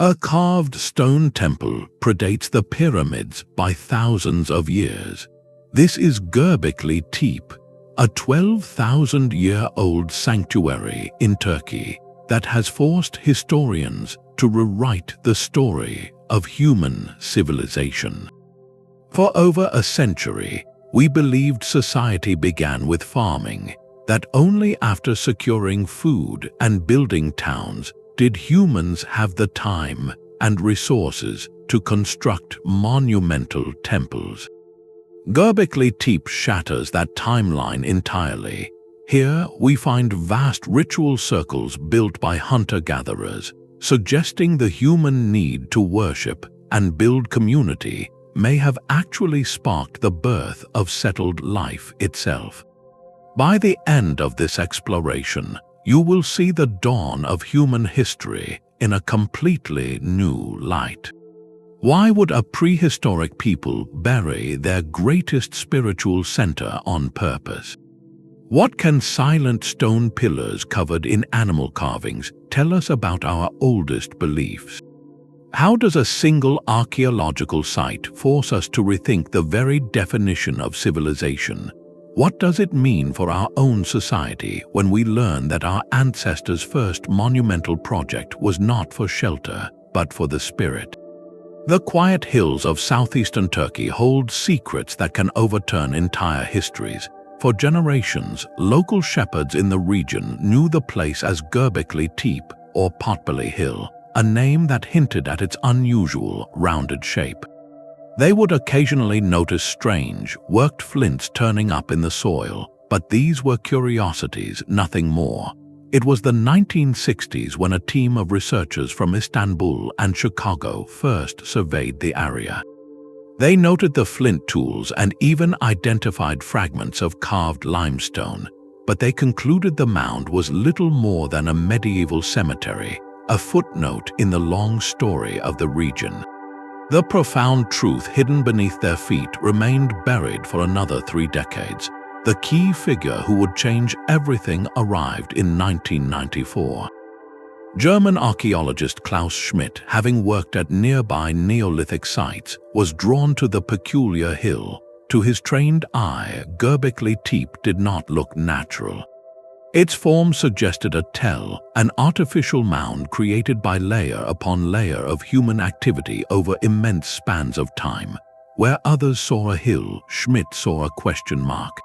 A carved stone temple predates the pyramids by thousands of years. This is Gerbekli Tepe, a 12,000-year-old sanctuary in Turkey that has forced historians to rewrite the story of human civilization. For over a century, we believed society began with farming, that only after securing food and building towns did humans have the time and resources to construct monumental temples. Göbekli Tepe shatters that timeline entirely. Here we find vast ritual circles built by hunter-gatherers, suggesting the human need to worship and build community may have actually sparked the birth of settled life itself. By the end of this exploration, you will see the dawn of human history in a completely new light. Why would a prehistoric people bury their greatest spiritual center on purpose? What can silent stone pillars covered in animal carvings tell us about our oldest beliefs? How does a single archaeological site force us to rethink the very definition of civilization? What does it mean for our own society when we learn that our ancestors' first monumental project was not for shelter, but for the spirit? The quiet hills of southeastern Turkey hold secrets that can overturn entire histories. For generations, local shepherds in the region knew the place as Göbekli Tepe or Potbelly Hill, a name that hinted at its unusual, rounded shape. They would occasionally notice strange, worked flints turning up in the soil, but these were curiosities, nothing more. It was the 1960s when a team of researchers from Istanbul and Chicago first surveyed the area. They noted the flint tools and even identified fragments of carved limestone, but they concluded the mound was little more than a medieval cemetery, a footnote in the long story of the region. The profound truth hidden beneath their feet remained buried for another 3 decades. The key figure who would change everything arrived in 1994. German archaeologist Klaus Schmidt, having worked at nearby Neolithic sites, was drawn to the peculiar hill. To his trained eye, Göbekli Tepe did not look natural. Its form suggested a tell, an artificial mound created by layer upon layer of human activity over immense spans of time. Where others saw a hill, Schmidt saw a question mark.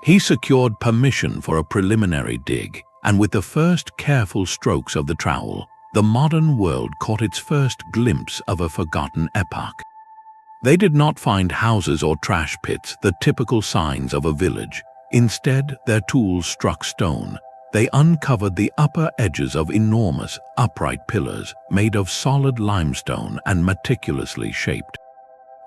He secured permission for a preliminary dig, and with the first careful strokes of the trowel, the modern world caught its first glimpse of a forgotten epoch. They did not find houses or trash pits, the typical signs of a village. Instead, their tools struck stone. They uncovered the upper edges of enormous, upright pillars made of solid limestone and meticulously shaped.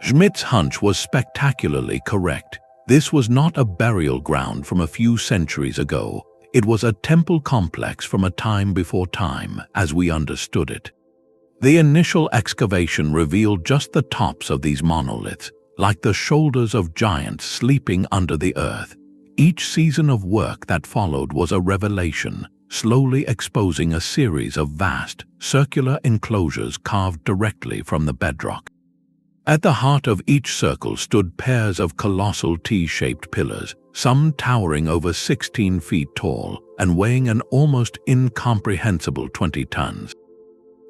Schmidt's hunch was spectacularly correct. This was not a burial ground from a few centuries ago. It was a temple complex from a time before time, as we understood it. The initial excavation revealed just the tops of these monoliths, like the shoulders of giants sleeping under the earth. Each season of work that followed was a revelation, slowly exposing a series of vast, circular enclosures carved directly from the bedrock. At the heart of each circle stood pairs of colossal T-shaped pillars, some towering over 16 feet tall and weighing an almost incomprehensible 20 tons.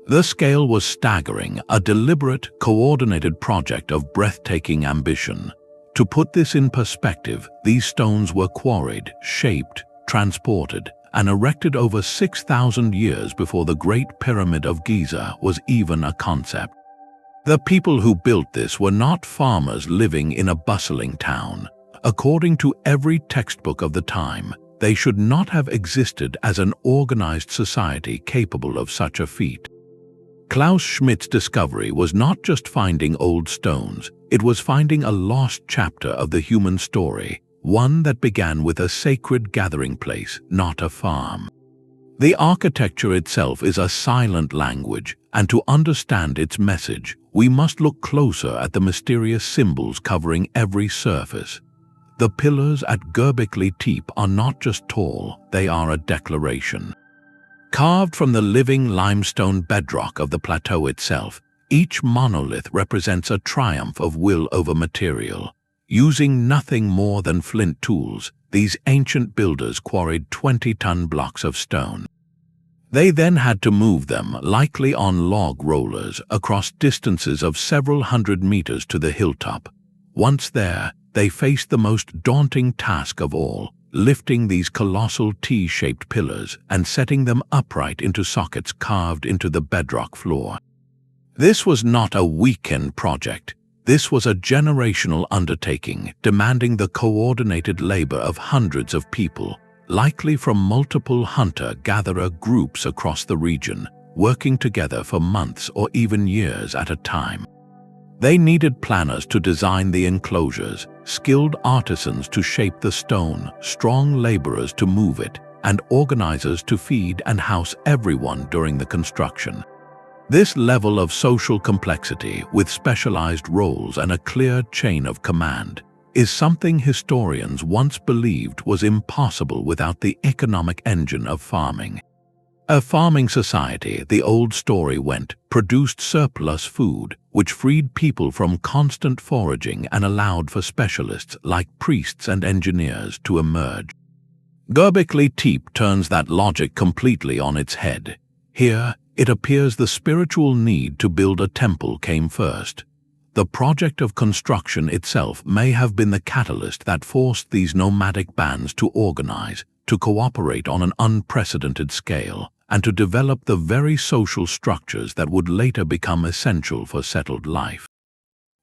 The scale was staggering, a deliberate, coordinated project of breathtaking ambition. To put this in perspective, these stones were quarried, shaped, transported, and erected over 6,000 years before the Great Pyramid of Giza was even a concept. The people who built this were not farmers living in a bustling town. According to every textbook of the time, they should not have existed as an organized society capable of such a feat. Klaus Schmidt's discovery was not just finding old stones, it was finding a lost chapter of the human story, one that began with a sacred gathering place, not a farm. The architecture itself is a silent language, and to understand its message, we must look closer at the mysterious symbols covering every surface. The pillars at Göbekli Tepe are not just tall, they are a declaration. Carved from the living limestone bedrock of the plateau itself, each monolith represents a triumph of will over material. Using nothing more than flint tools, these ancient builders quarried 20-ton blocks of stone. They then had to move them, likely on log rollers, across distances of several hundred meters to the hilltop. Once there, they faced the most daunting task of all, lifting these colossal T-shaped pillars and setting them upright into sockets carved into the bedrock floor. This was not a weekend project. This was a generational undertaking, demanding the coordinated labor of hundreds of people, likely from multiple hunter-gatherer groups across the region, working together for months or even years at a time. They needed planners to design the enclosures, skilled artisans to shape the stone, strong laborers to move it, and organizers to feed and house everyone during the construction. This level of social complexity, with specialized roles and a clear chain of command, is something historians once believed was impossible without the economic engine of farming. A farming society, the old story went, produced surplus food, which freed people from constant foraging and allowed for specialists like priests and engineers to emerge. Gerbekli Tepe turns that logic completely on its head. Here, it appears the spiritual need to build a temple came first. The project of construction itself may have been the catalyst that forced these nomadic bands to organize, to cooperate on an unprecedented scale, and to develop the very social structures that would later become essential for settled life.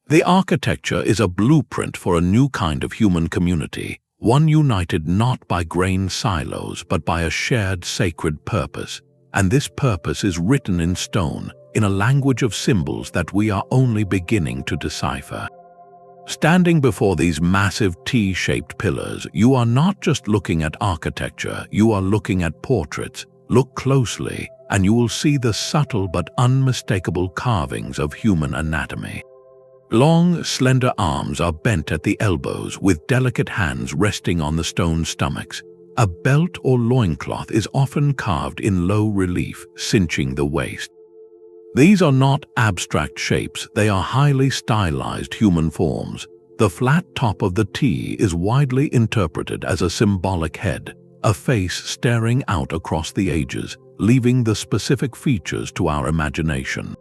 The architecture is a blueprint for a new kind of human community, one united not by grain silos but by a shared sacred purpose. And this purpose is written in stone, in a language of symbols that we are only beginning to decipher. Standing before these massive T-shaped pillars, you are not just looking at architecture, you are looking at portraits. Look closely, and you will see the subtle but unmistakable carvings of human anatomy. Long, slender arms are bent at the elbows, with delicate hands resting on the stone stomachs. A belt or loincloth is often carved in low relief, cinching the waist. These are not abstract shapes, they are highly stylized human forms. The flat top of the T is widely interpreted as a symbolic head, a face staring out across the ages, leaving the specific features to our imagination.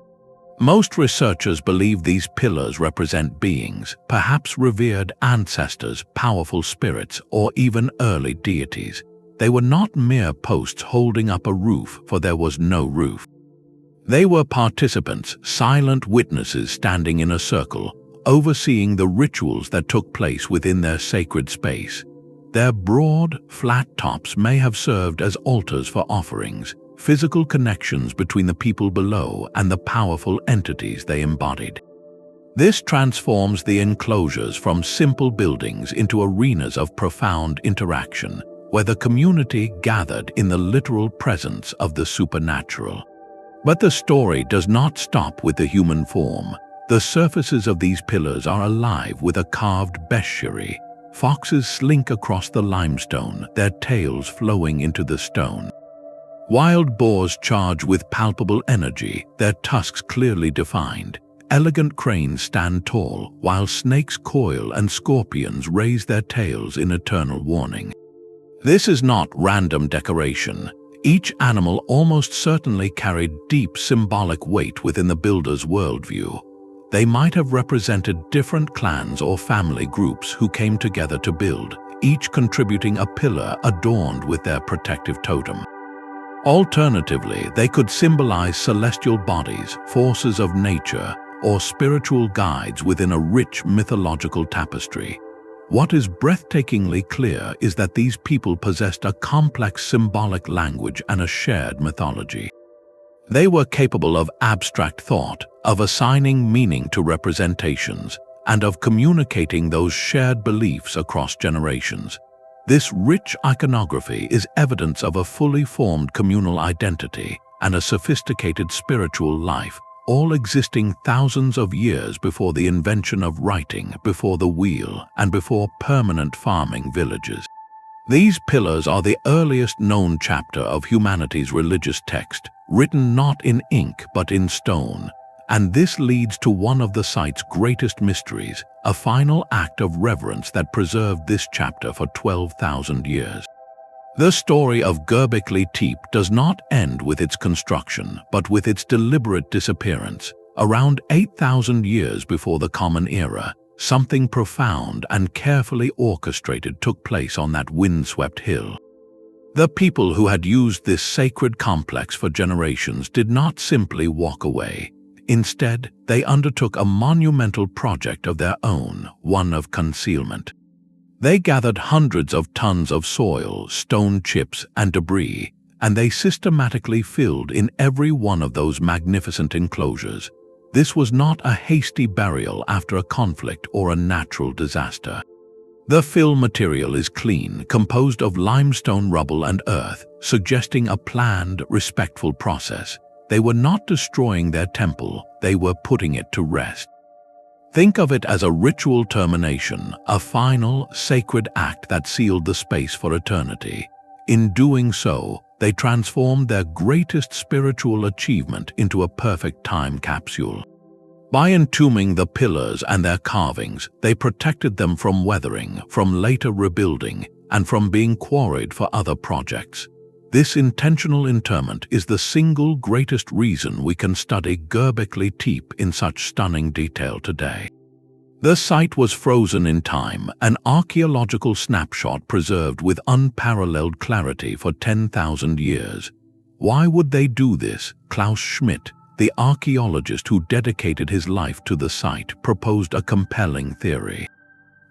Most researchers believe these pillars represent beings, perhaps revered ancestors, powerful spirits, or even early deities. They were not mere posts holding up a roof, for there was no roof. They were participants, silent witnesses standing in a circle, overseeing the rituals that took place within their sacred space. Their broad, flat tops may have served as altars for offerings, physical connections between the people below and the powerful entities they embodied. This transforms the enclosures from simple buildings into arenas of profound interaction, where the community gathered in the literal presence of the supernatural. But the story does not stop with the human form. The surfaces of these pillars are alive with a carved bestiary. Foxes slink across the limestone, their tails flowing into the stone. Wild boars charge with palpable energy, their tusks clearly defined. Elegant cranes stand tall, while snakes coil and scorpions raise their tails in eternal warning. This is not random decoration. Each animal almost certainly carried deep symbolic weight within the builder's worldview. They might have represented different clans or family groups who came together to build, each contributing a pillar adorned with their protective totem. Alternatively, they could symbolize celestial bodies, forces of nature, or spiritual guides within a rich mythological tapestry. What is breathtakingly clear is that these people possessed a complex symbolic language and a shared mythology. They were capable of abstract thought, of assigning meaning to representations, and of communicating those shared beliefs across generations. This rich iconography is evidence of a fully formed communal identity and a sophisticated spiritual life, all existing thousands of years before the invention of writing, before the wheel, and before permanent farming villages. These pillars are the earliest known chapter of humanity's religious text, written not in ink but in stone. And this leads to one of the site's greatest mysteries, a final act of reverence that preserved this chapter for 12,000 years. The story of Gerbekli Tepe does not end with its construction, but with its deliberate disappearance. Around 8,000 years before the Common Era, something profound and carefully orchestrated took place on that windswept hill. The people who had used this sacred complex for generations did not simply walk away. Instead, they undertook a monumental project of their own, one of concealment. They gathered hundreds of tons of soil, stone chips, and debris, and they systematically filled in every one of those magnificent enclosures. This was not a hasty burial after a conflict or a natural disaster. The fill material is clean, composed of limestone rubble and earth, suggesting a planned, respectful process. They were not destroying their temple, they were putting it to rest. Think of it as a ritual termination, a final, sacred act that sealed the space for eternity. In doing so, they transformed their greatest spiritual achievement into a perfect time capsule. By entombing the pillars and their carvings, they protected them from weathering, from later rebuilding, and from being quarried for other projects. This intentional interment is the single greatest reason we can study Göbekli Tepe in such stunning detail today. The site was frozen in time, an archaeological snapshot preserved with unparalleled clarity for 10,000 years. Why would they do this? Klaus Schmidt, the archaeologist who dedicated his life to the site, proposed a compelling theory.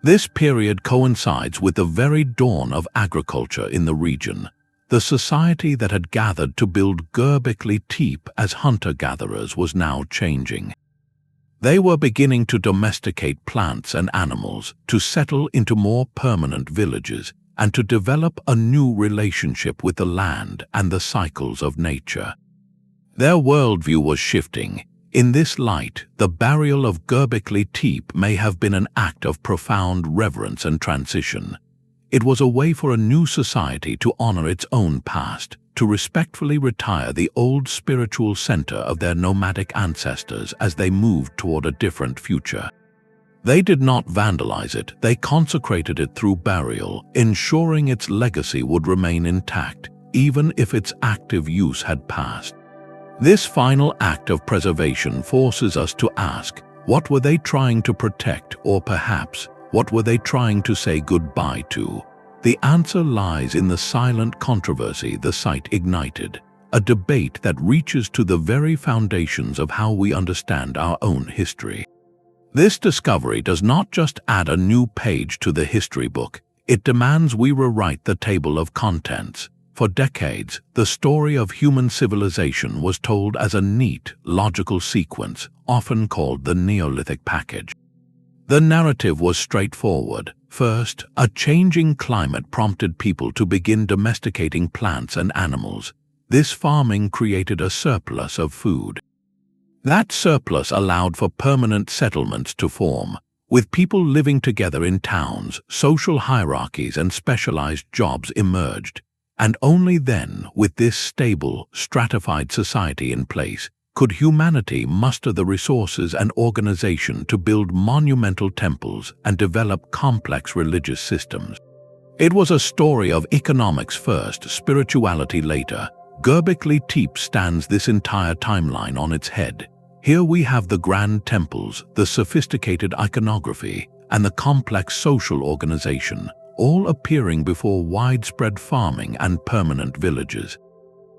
This period coincides with the very dawn of agriculture in the region. The society that had gathered to build Göbekli Tepe as hunter-gatherers was now changing. They were beginning to domesticate plants and animals, to settle into more permanent villages, and to develop a new relationship with the land and the cycles of nature. Their worldview was shifting. In this light, the burial of Göbekli Tepe may have been an act of profound reverence and transition. It was a way for a new society to honor its own past, to respectfully retire the old spiritual center of their nomadic ancestors as they moved toward a different future. They did not vandalize it, they consecrated it through burial, ensuring its legacy would remain intact, even if its active use had passed. This final act of preservation forces us to ask, what were they trying to protect, or perhaps, what were they trying to say goodbye to? The answer lies in the silent controversy the site ignited, a debate that reaches to the very foundations of how we understand our own history. This discovery does not just add a new page to the history book, it demands we rewrite the table of contents. For decades, the story of human civilization was told as a neat, logical sequence, often called the Neolithic package. The narrative was straightforward. First, a changing climate prompted people to begin domesticating plants and animals. This farming created a surplus of food. That surplus allowed for permanent settlements to form. With people living together in towns, social hierarchies and specialized jobs emerged. And only then, with this stable, stratified society in place, could humanity muster the resources and organization to build monumental temples and develop complex religious systems. It was a story of economics first, spirituality later. Göbekli Tepe stands this entire timeline on its head. Here we have the grand temples, the sophisticated iconography, and the complex social organization, all appearing before widespread farming and permanent villages.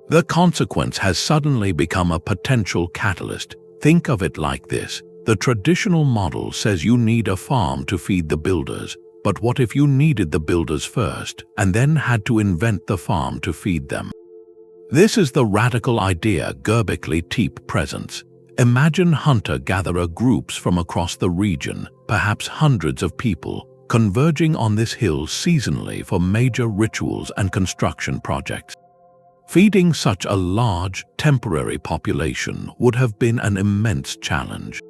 The consequence has suddenly become a potential catalyst. Think of it like this. The traditional model says you need a farm to feed the builders, but what if you needed the builders first, and then had to invent the farm to feed them? This is the radical idea Göbekli Tepe presents. Imagine hunter-gatherer groups from across the region, perhaps hundreds of people, converging on this hill seasonally for major rituals and construction projects. Feeding such a large, temporary population would have been an immense challenge.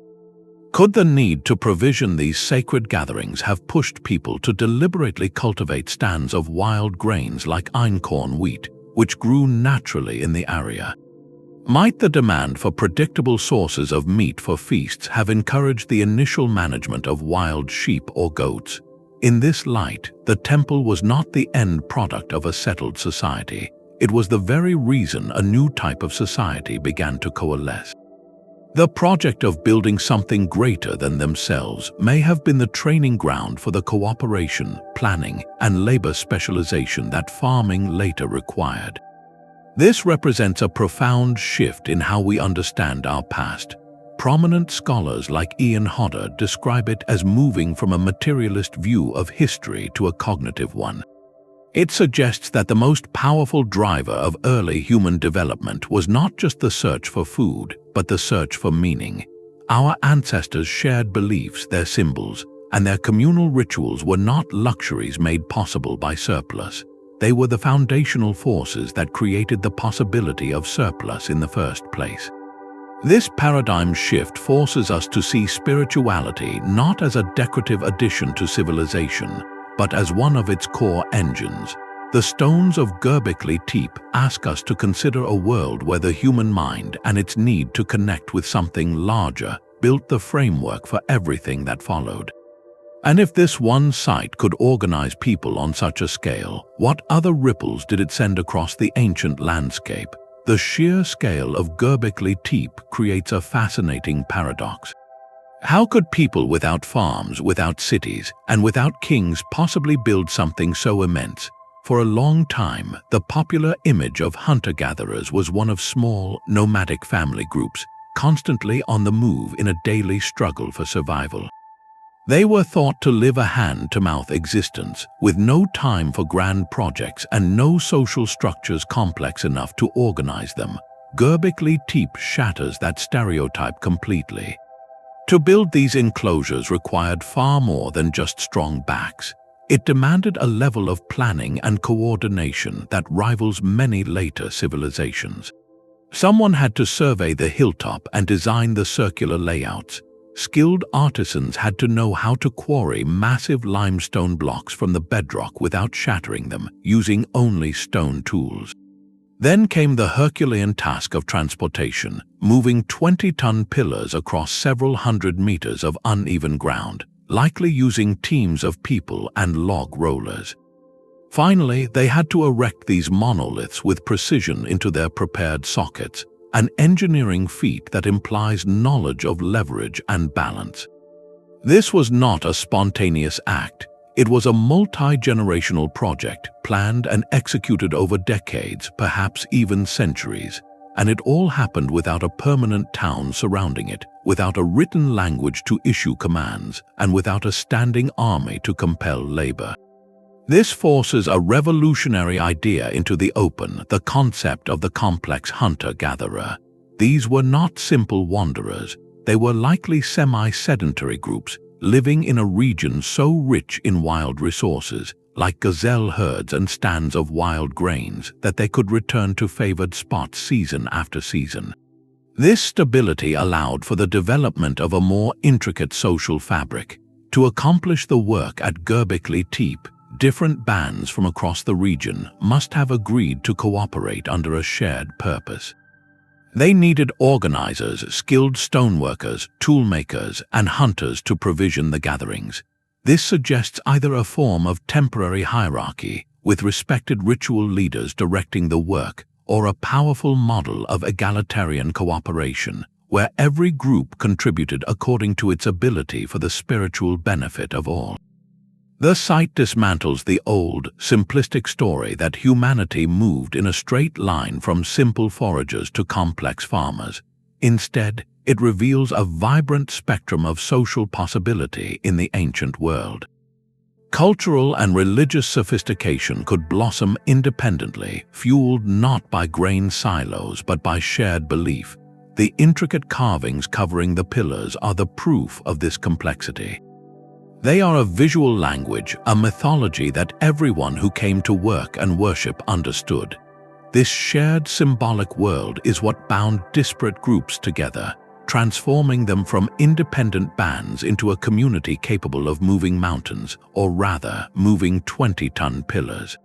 Could the need to provision these sacred gatherings have pushed people to deliberately cultivate stands of wild grains like einkorn wheat, which grew naturally in the area? Might the demand for predictable sources of meat for feasts have encouraged the initial management of wild sheep or goats? In this light, the temple was not the end product of a settled society. It was the very reason a new type of society began to coalesce. The project of building something greater than themselves may have been the training ground for the cooperation, planning, and labor specialization that farming later required. This represents a profound shift in how we understand our past. Prominent scholars like Ian Hodder describe it as moving from a materialist view of history to a cognitive one. It suggests that the most powerful driver of early human development was not just the search for food, but the search for meaning. Our ancestors shared beliefs, their symbols, and their communal rituals were not luxuries made possible by surplus. They were the foundational forces that created the possibility of surplus in the first place. This paradigm shift forces us to see spirituality not as a decorative addition to civilization, but as one of its core engines. The stones of Gerbekli Tepe ask us to consider a world where the human mind and its need to connect with something larger built the framework for everything that followed. And if this one site could organize people on such a scale, what other ripples did it send across the ancient landscape? The sheer scale of Göbekli Tepe creates a fascinating paradox. How could people without farms, without cities, and without kings possibly build something so immense? For a long time, the popular image of hunter-gatherers was one of small, nomadic family groups, constantly on the move in a daily struggle for survival. They were thought to live a hand-to-mouth existence, with no time for grand projects and no social structures complex enough to organize them. Göbekli Tepe shatters that stereotype completely. To build these enclosures required far more than just strong backs. It demanded a level of planning and coordination that rivals many later civilizations. Someone had to survey the hilltop and design the circular layouts. Skilled artisans had to know how to quarry massive limestone blocks from the bedrock without shattering them, using only stone tools. Then came the Herculean task of transportation, moving 20-ton pillars across several hundred meters of uneven ground, likely using teams of people and log rollers. Finally, they had to erect these monoliths with precision into their prepared sockets, an engineering feat that implies knowledge of leverage and balance. This was not a spontaneous act. It was a multi-generational project, planned and executed over decades, perhaps even centuries. And it all happened without a permanent town surrounding it, without a written language to issue commands, and without a standing army to compel labor. This forces a revolutionary idea into the open, the concept of the complex hunter-gatherer. These were not simple wanderers. They were likely semi-sedentary groups, living in a region so rich in wild resources, like gazelle herds and stands of wild grains, that they could return to favored spots season after season. This stability allowed for the development of a more intricate social fabric. To accomplish the work at Göbekli Tepe, different bands from across the region must have agreed to cooperate under a shared purpose. They needed organizers, skilled stoneworkers, toolmakers, and hunters to provision the gatherings. This suggests either a form of temporary hierarchy, with respected ritual leaders directing the work, or a powerful model of egalitarian cooperation, where every group contributed according to its ability for the spiritual benefit of all. The site dismantles the old, simplistic story that humanity moved in a straight line from simple foragers to complex farmers. Instead, it reveals a vibrant spectrum of social possibility in the ancient world. Cultural and religious sophistication could blossom independently, fueled not by grain silos but by shared belief. The intricate carvings covering the pillars are the proof of this complexity. They are a visual language, a mythology that everyone who came to work and worship understood. This shared symbolic world is what bound disparate groups together. transforming them from independent bands into a community capable of moving mountains, or rather, moving 20-ton pillars.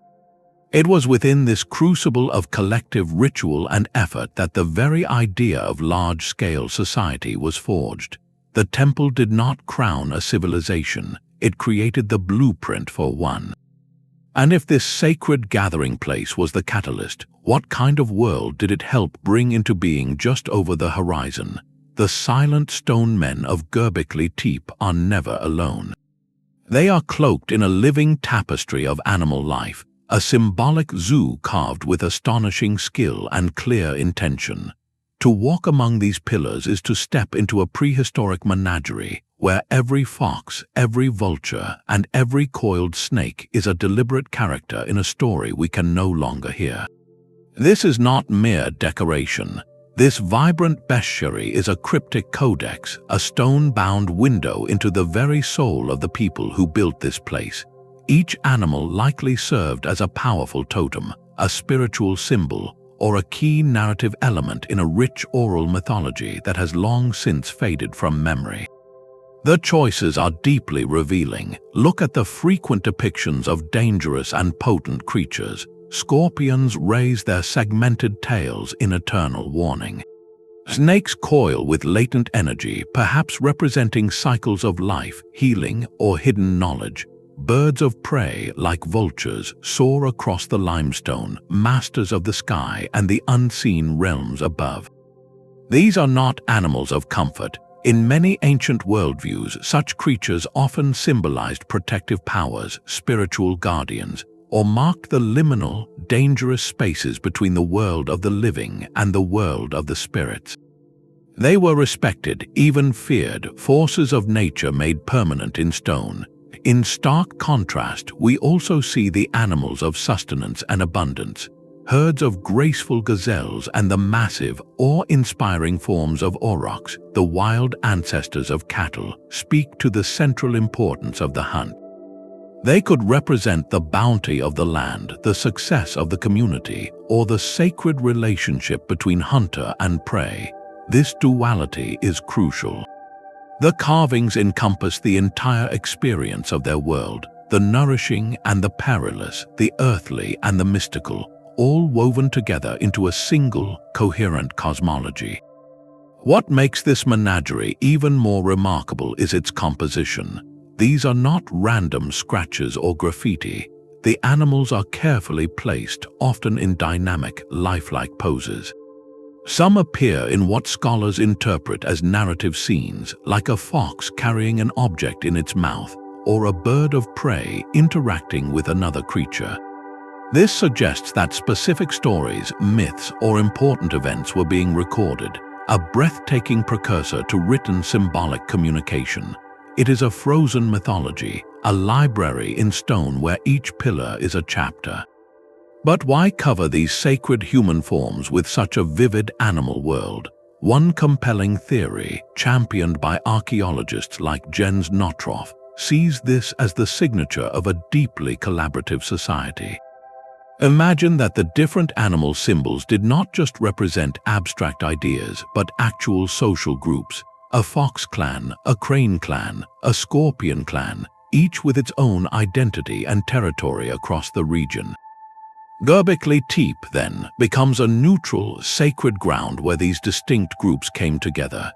It was within this crucible of collective ritual and effort that the very idea of large-scale society was forged. The temple did not crown a civilization, it created the blueprint for one. And if this sacred gathering place was the catalyst, what kind of world did it help bring into being just over the horizon? The silent stone men of Gerbekli Tepe are never alone. They are cloaked in a living tapestry of animal life, a symbolic zoo carved with astonishing skill and clear intention. To walk among these pillars is to step into a prehistoric menagerie, where every fox, every vulture, and every coiled snake is a deliberate character in a story we can no longer hear. This is not mere decoration. This vibrant bestiary is a cryptic codex, a stone-bound window into the very soul of the people who built this place. Each animal likely served as a powerful totem, a spiritual symbol, or a key narrative element in a rich oral mythology that has long since faded from memory. The choices are deeply revealing. Look at the frequent depictions of dangerous and potent creatures. Scorpions raise their segmented tails in eternal warning. Snakes coil with latent energy, perhaps representing cycles of life, healing, or hidden knowledge. Birds of prey, like vultures, soar across the limestone, masters of the sky and the unseen realms above. These are not animals of comfort. In many ancient worldviews, such creatures often symbolized protective powers, spiritual guardians, or marked the liminal, dangerous spaces between the world of the living and the world of the spirits. They were respected, even feared, forces of nature made permanent in stone. In stark contrast, we also see the animals of sustenance and abundance, herds of graceful gazelles and the massive, awe-inspiring forms of aurochs, the wild ancestors of cattle, speak to the central importance of the hunt. They could represent the bounty of the land, the success of the community, or the sacred relationship between hunter and prey. This duality is crucial. The carvings encompass the entire experience of their world, the nourishing and the perilous, the earthly and the mystical, all woven together into a single, coherent cosmology. What makes this menagerie even more remarkable is its composition. These are not random scratches or graffiti. The animals are carefully placed, often in dynamic, lifelike poses. Some appear in what scholars interpret as narrative scenes, like a fox carrying an object in its mouth, or a bird of prey interacting with another creature. This suggests that specific stories, myths, or important events were being recorded, a breathtaking precursor to written symbolic communication. It is a frozen mythology, a library in stone where each pillar is a chapter. But why cover these sacred human forms with such a vivid animal world? One compelling theory, championed by archaeologists like Jens Nottroff, sees this as the signature of a deeply collaborative society. Imagine that the different animal symbols did not just represent abstract ideas, but actual social groups. A fox clan, a crane clan, a scorpion clan, each with its own identity and territory across the region. Gobekli Tepe, then, becomes a neutral, sacred ground where these distinct groups came together.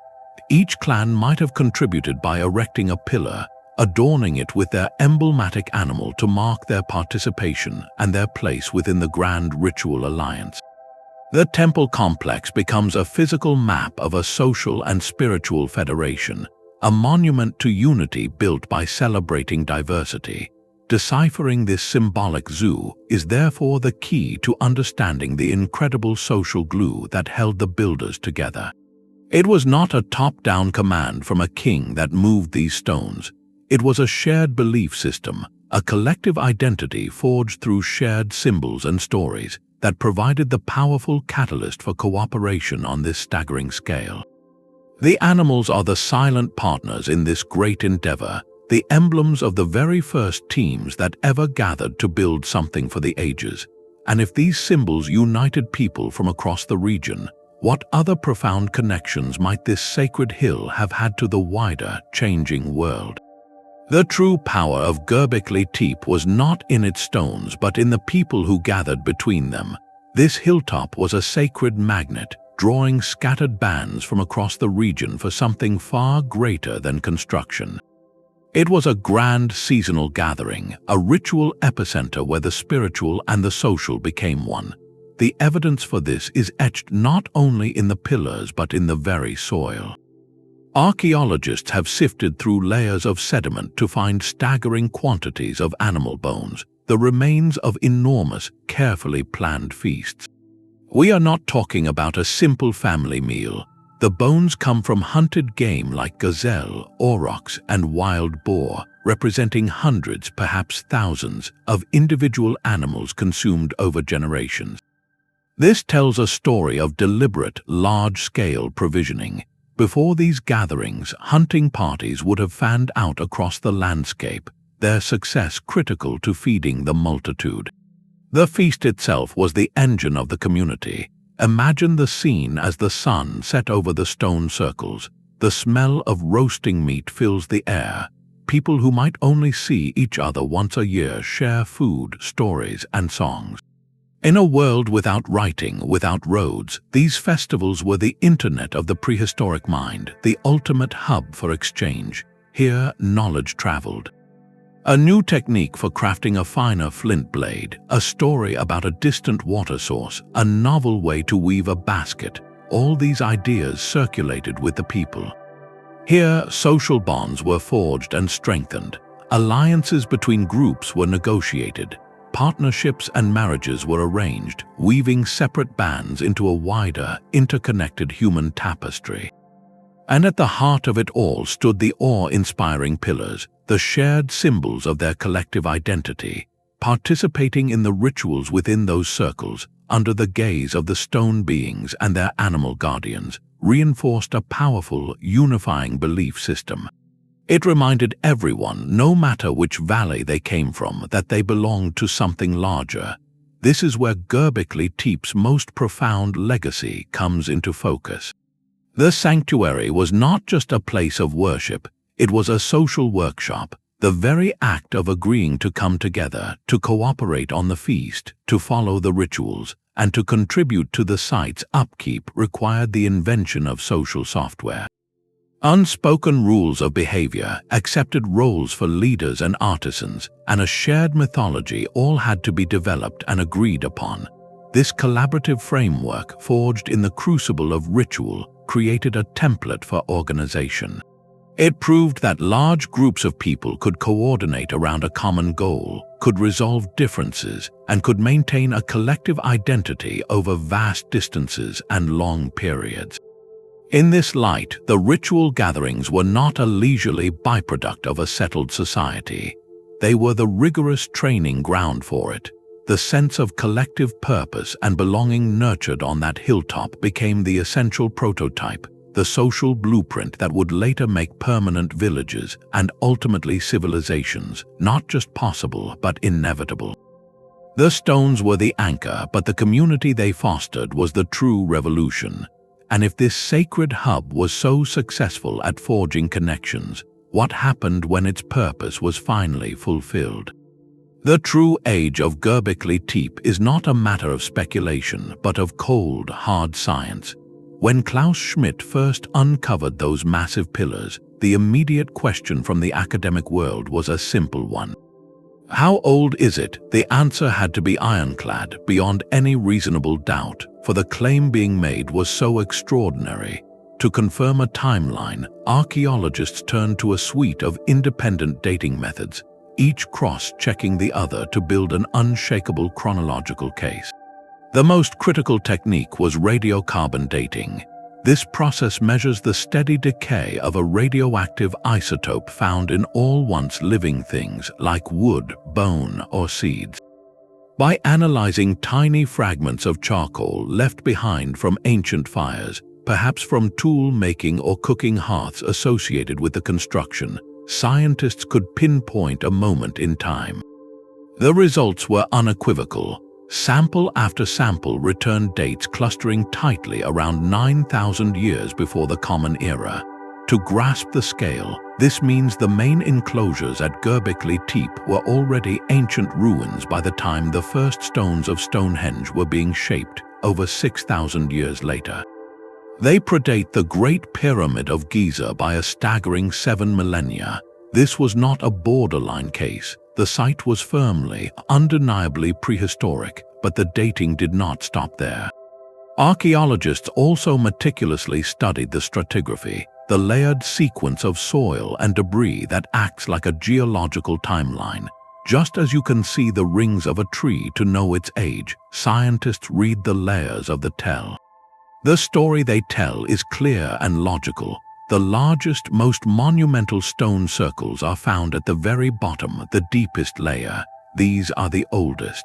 Each clan might have contributed by erecting a pillar, adorning it with their emblematic animal to mark their participation and their place within the grand ritual alliance. The temple complex becomes a physical map of a social and spiritual federation, a monument to unity built by celebrating diversity. Deciphering this symbolic zoo is therefore the key to understanding the incredible social glue that held the builders together. It was not a top-down command from a king that moved these stones. It was a shared belief system, a collective identity forged through shared symbols and stories that provided the powerful catalyst for cooperation on this staggering scale. The animals are the silent partners in this great endeavor, the emblems of the very first teams that ever gathered to build something for the ages. And if these symbols united people from across the region, What other profound connections might this sacred hill have had to the wider, changing world? The true power of Gerbekli Tepe was not in its stones but in the people who gathered between them. This hilltop was a sacred magnet, drawing scattered bands from across the region for something far greater than construction. It was a grand seasonal gathering, a ritual epicenter where the spiritual and the social became one. The evidence for this is etched not only in the pillars but in the very soil. Archaeologists have sifted through layers of sediment to find staggering quantities of animal bones, the remains of enormous, carefully planned feasts. We are not talking about a simple family meal. The bones come from hunted game like gazelle, aurochs, and wild boar, representing hundreds, perhaps thousands, of individual animals consumed over generations. This tells a story of deliberate, large-scale provisioning. Before these gatherings, hunting parties would have fanned out across the landscape, their success critical to feeding the multitude. The feast itself was the engine of the community. Imagine the scene as the sun set over the stone circles. The smell of roasting meat fills the air. People who might only see each other once a year share food, stories, and songs. In a world without writing, without roads, these festivals were the internet of the prehistoric mind, the ultimate hub for exchange. Here, knowledge traveled. A new technique for crafting a finer flint blade, a story about a distant water source, a novel way to weave a basket, all these ideas circulated with the people. Here, social bonds were forged and strengthened. Alliances between groups were negotiated. Partnerships and marriages were arranged, weaving separate bands into a wider, interconnected human tapestry. And at the heart of it all stood the awe-inspiring pillars, the shared symbols of their collective identity. Participating in the rituals within those circles, under the gaze of the stone beings and their animal guardians, reinforced a powerful, unifying belief system. It reminded everyone, no matter which valley they came from, that they belonged to something larger. This is where Gerbekli Tepe's most profound legacy comes into focus. The sanctuary was not just a place of worship, it was a social workshop. The very act of agreeing to come together, to cooperate on the feast, to follow the rituals, and to contribute to the site's upkeep required the invention of social software. Unspoken rules of behavior, accepted roles for leaders and artisans, and a shared mythology all had to be developed and agreed upon. This collaborative framework, forged in the crucible of ritual, created a template for organization. It proved that large groups of people could coordinate around a common goal, could resolve differences, and could maintain a collective identity over vast distances and long periods. In this light, the ritual gatherings were not a leisurely byproduct of a settled society. They were the rigorous training ground for it. The sense of collective purpose and belonging nurtured on that hilltop became the essential prototype, the social blueprint that would later make permanent villages and ultimately civilizations, not just possible but inevitable. The stones were the anchor, but the community they fostered was the true revolution. And if this sacred hub was so successful at forging connections, what happened when its purpose was finally fulfilled? The true age of Gerbekli Tepe is not a matter of speculation, but of cold, hard science. When Klaus Schmidt first uncovered those massive pillars, the immediate question from the academic world was a simple one. How old is it? The answer had to be ironclad, beyond any reasonable doubt, for the claim being made was so extraordinary. To confirm a timeline, archaeologists turned to a suite of independent dating methods, each cross-checking the other to build an unshakable chronological case. The most critical technique was radiocarbon dating. This process measures the steady decay of a radioactive isotope found in all once living things like wood, bone, or seeds. By analyzing tiny fragments of charcoal left behind from ancient fires, perhaps from tool-making or cooking hearths associated with the construction, scientists could pinpoint a moment in time. The results were unequivocal. Sample after sample returned dates clustering tightly around 9,000 years before the Common Era. To grasp the scale, this means the main enclosures at Gerbekli Tepe were already ancient ruins by the time the first stones of Stonehenge were being shaped over 6,000 years later. They predate the Great Pyramid of Giza by a staggering 7 millennia. This was not a borderline case. The site was firmly, undeniably prehistoric, but the dating did not stop there. Archaeologists also meticulously studied the stratigraphy, the layered sequence of soil and debris that acts like a geological timeline. Just as you can see the rings of a tree to know its age, scientists read the layers of the tell. The story they tell is clear and logical. The largest, most monumental stone circles are found at the very bottom, the deepest layer. These are the oldest.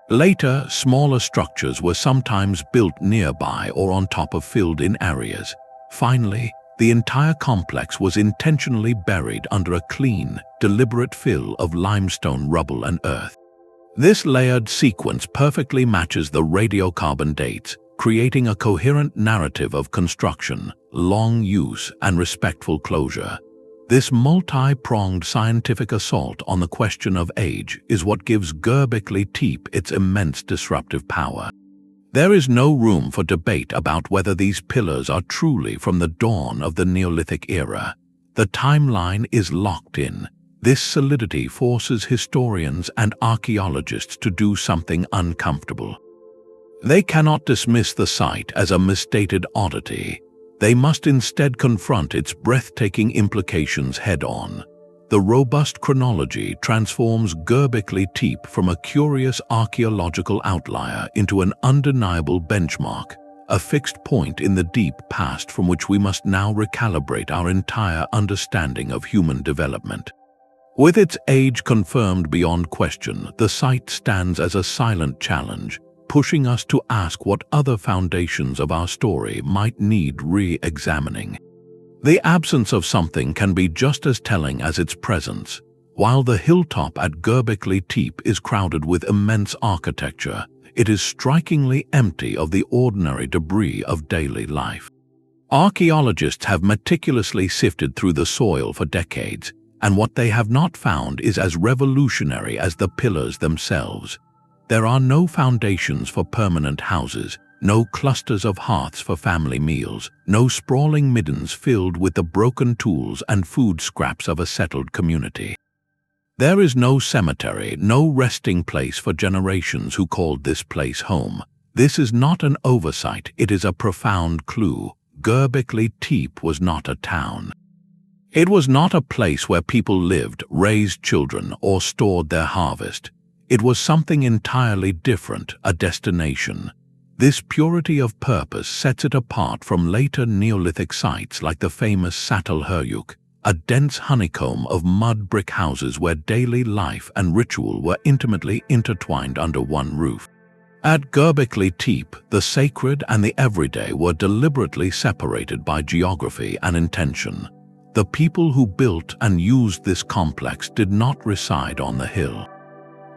Later, smaller structures were sometimes built nearby or on top of filled-in areas. Finally, the entire complex was intentionally buried under a clean, deliberate fill of limestone rubble and earth. This layered sequence perfectly matches the radiocarbon dates, creating a coherent narrative of construction, long use, and respectful closure. This multi-pronged scientific assault on the question of age is what gives Gerbekli Tepe its immense disruptive power. There is no room for debate about whether these pillars are truly from the dawn of the Neolithic era. The timeline is locked in. This solidity forces historians and archaeologists to do something uncomfortable. They cannot dismiss the site as a misdated oddity. They must instead confront its breathtaking implications head-on. The robust chronology transforms Gerbekli Tepe from a curious archaeological outlier into an undeniable benchmark, a fixed point in the deep past from which we must now recalibrate our entire understanding of human development. With its age confirmed beyond question, the site stands as a silent challenge, pushing us to ask what other foundations of our story might need re-examining. The absence of something can be just as telling as its presence. While the hilltop at Gerbekli Tepe is crowded with immense architecture, it is strikingly empty of the ordinary debris of daily life. Archaeologists have meticulously sifted through the soil for decades, and what they have not found is as revolutionary as the pillars themselves. There are no foundations for permanent houses, no clusters of hearths for family meals, no sprawling middens filled with the broken tools and food scraps of a settled community. There is no cemetery, no resting place for generations who called this place home. This is not an oversight, it is a profound clue. Gerbekli Tepe was not a town. It was not a place where people lived, raised children, or stored their harvest. It was something entirely different, a destination. This purity of purpose sets it apart from later Neolithic sites like the famous Çatalhöyük, a dense honeycomb of mud brick houses where daily life and ritual were intimately intertwined under one roof. At Göbekli Tepe, the sacred and the everyday were deliberately separated by geography and intention. The people who built and used this complex did not reside on the hill.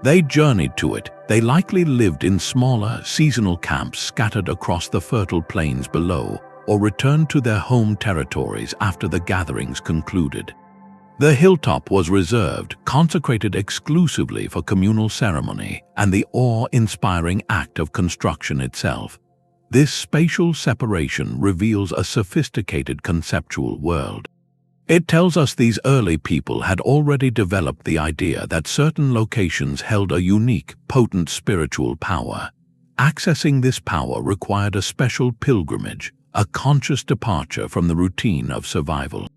They journeyed to it. They likely lived in smaller, seasonal camps scattered across the fertile plains below, or returned to their home territories after the gatherings concluded. The hilltop was reserved, consecrated exclusively for communal ceremony and the awe-inspiring act of construction itself. This spatial separation reveals a sophisticated conceptual world. It tells us these early people had already developed the idea that certain locations held a unique, potent spiritual power. Accessing this power required a special pilgrimage, a conscious departure from the routine of survival.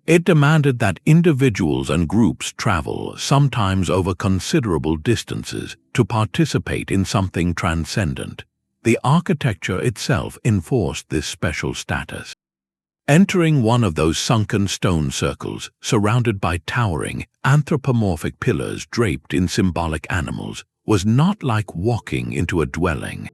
It demanded that individuals and groups travel, sometimes over considerable distances, to participate in something transcendent. The architecture itself enforced this special status. Entering one of those sunken stone circles, surrounded by towering, anthropomorphic pillars draped in symbolic animals, was not like walking into a dwelling.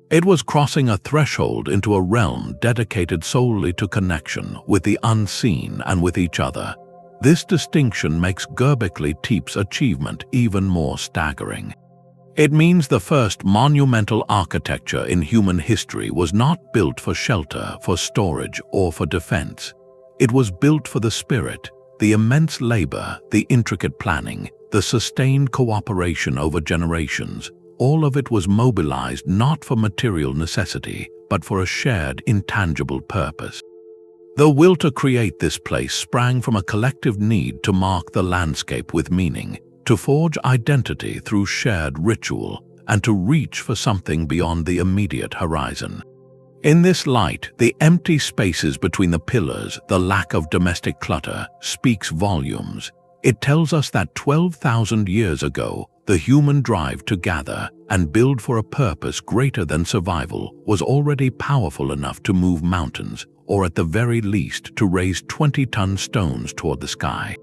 It was crossing a threshold into a realm dedicated solely to connection with the unseen and with each other. This distinction makes Göbekli Tepe's achievement even more staggering. It means the first monumental architecture in human history was not built for shelter, for storage, or for defense. It was built for the spirit, the immense labor, the intricate planning, the sustained cooperation over generations. All of it was mobilized not for material necessity, but for a shared, intangible purpose. The will to create this place sprang from a collective need to mark the landscape with meaning, to forge identity through shared ritual, and to reach for something beyond the immediate horizon. In this light, the empty spaces between the pillars, the lack of domestic clutter, speaks volumes. It tells us that 12,000 years ago, the human drive to gather and build for a purpose greater than survival was already powerful enough to move mountains, or at the very least to raise 20-ton stones toward the sky.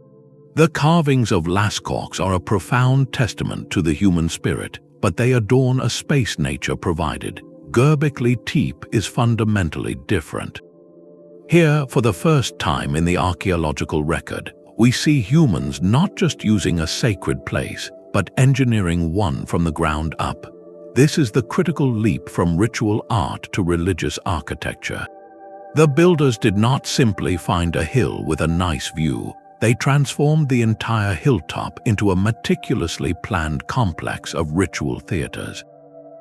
The carvings of Lascaux are a profound testament to the human spirit, but they adorn a space nature provided. Gerbekli Tepe is fundamentally different. Here, for the first time in the archaeological record, we see humans not just using a sacred place, but engineering one from the ground up. This is the critical leap from ritual art to religious architecture. The builders did not simply find a hill with a nice view. They transformed the entire hilltop into a meticulously planned complex of ritual theaters.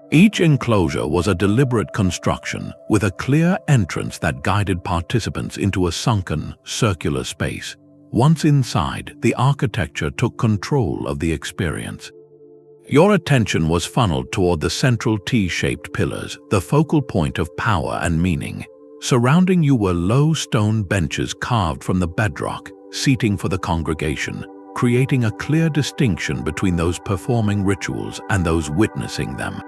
Each enclosure was a deliberate construction with a clear entrance that guided participants into a sunken, circular space. Once inside, the architecture took control of the experience. Your attention was funneled toward the central T-shaped pillars, the focal point of power and meaning. Surrounding you were low stone benches carved from the bedrock, seating for the congregation, creating a clear distinction between those performing rituals and those witnessing them.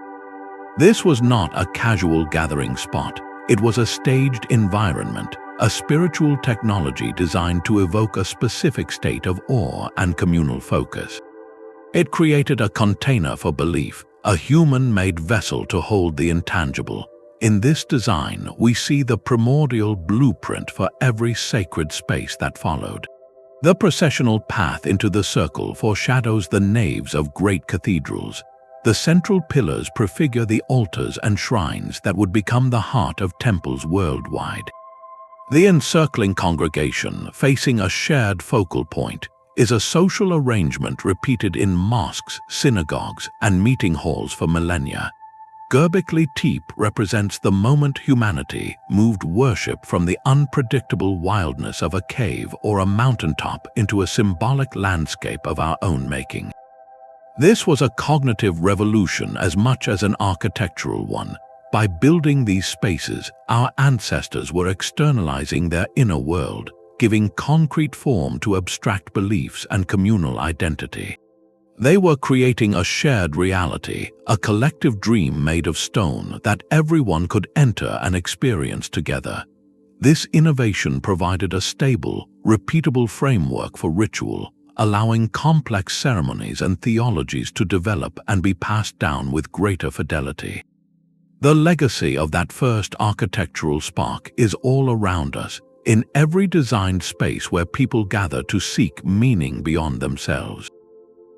This was not a casual gathering spot. It was a staged environment, a spiritual technology designed to evoke a specific state of awe and communal focus. It created a container for belief, a human-made vessel to hold the intangible. In this design, we see the primordial blueprint for every sacred space that followed. The processional path into the circle foreshadows the naves of great cathedrals. The central pillars prefigure the altars and shrines that would become the heart of temples worldwide. The encircling congregation, facing a shared focal point, is a social arrangement repeated in mosques, synagogues, and meeting halls for millennia. Gerbekli Tepe represents the moment humanity moved worship from the unpredictable wildness of a cave or a mountaintop into a symbolic landscape of our own making. This was a cognitive revolution as much as an architectural one. By building these spaces, our ancestors were externalizing their inner world, giving concrete form to abstract beliefs and communal identity. They were creating a shared reality, a collective dream made of stone that everyone could enter and experience together. This innovation provided a stable, repeatable framework for ritual, allowing complex ceremonies and theologies to develop and be passed down with greater fidelity. The legacy of that first architectural spark is all around us, in every designed space where people gather to seek meaning beyond themselves.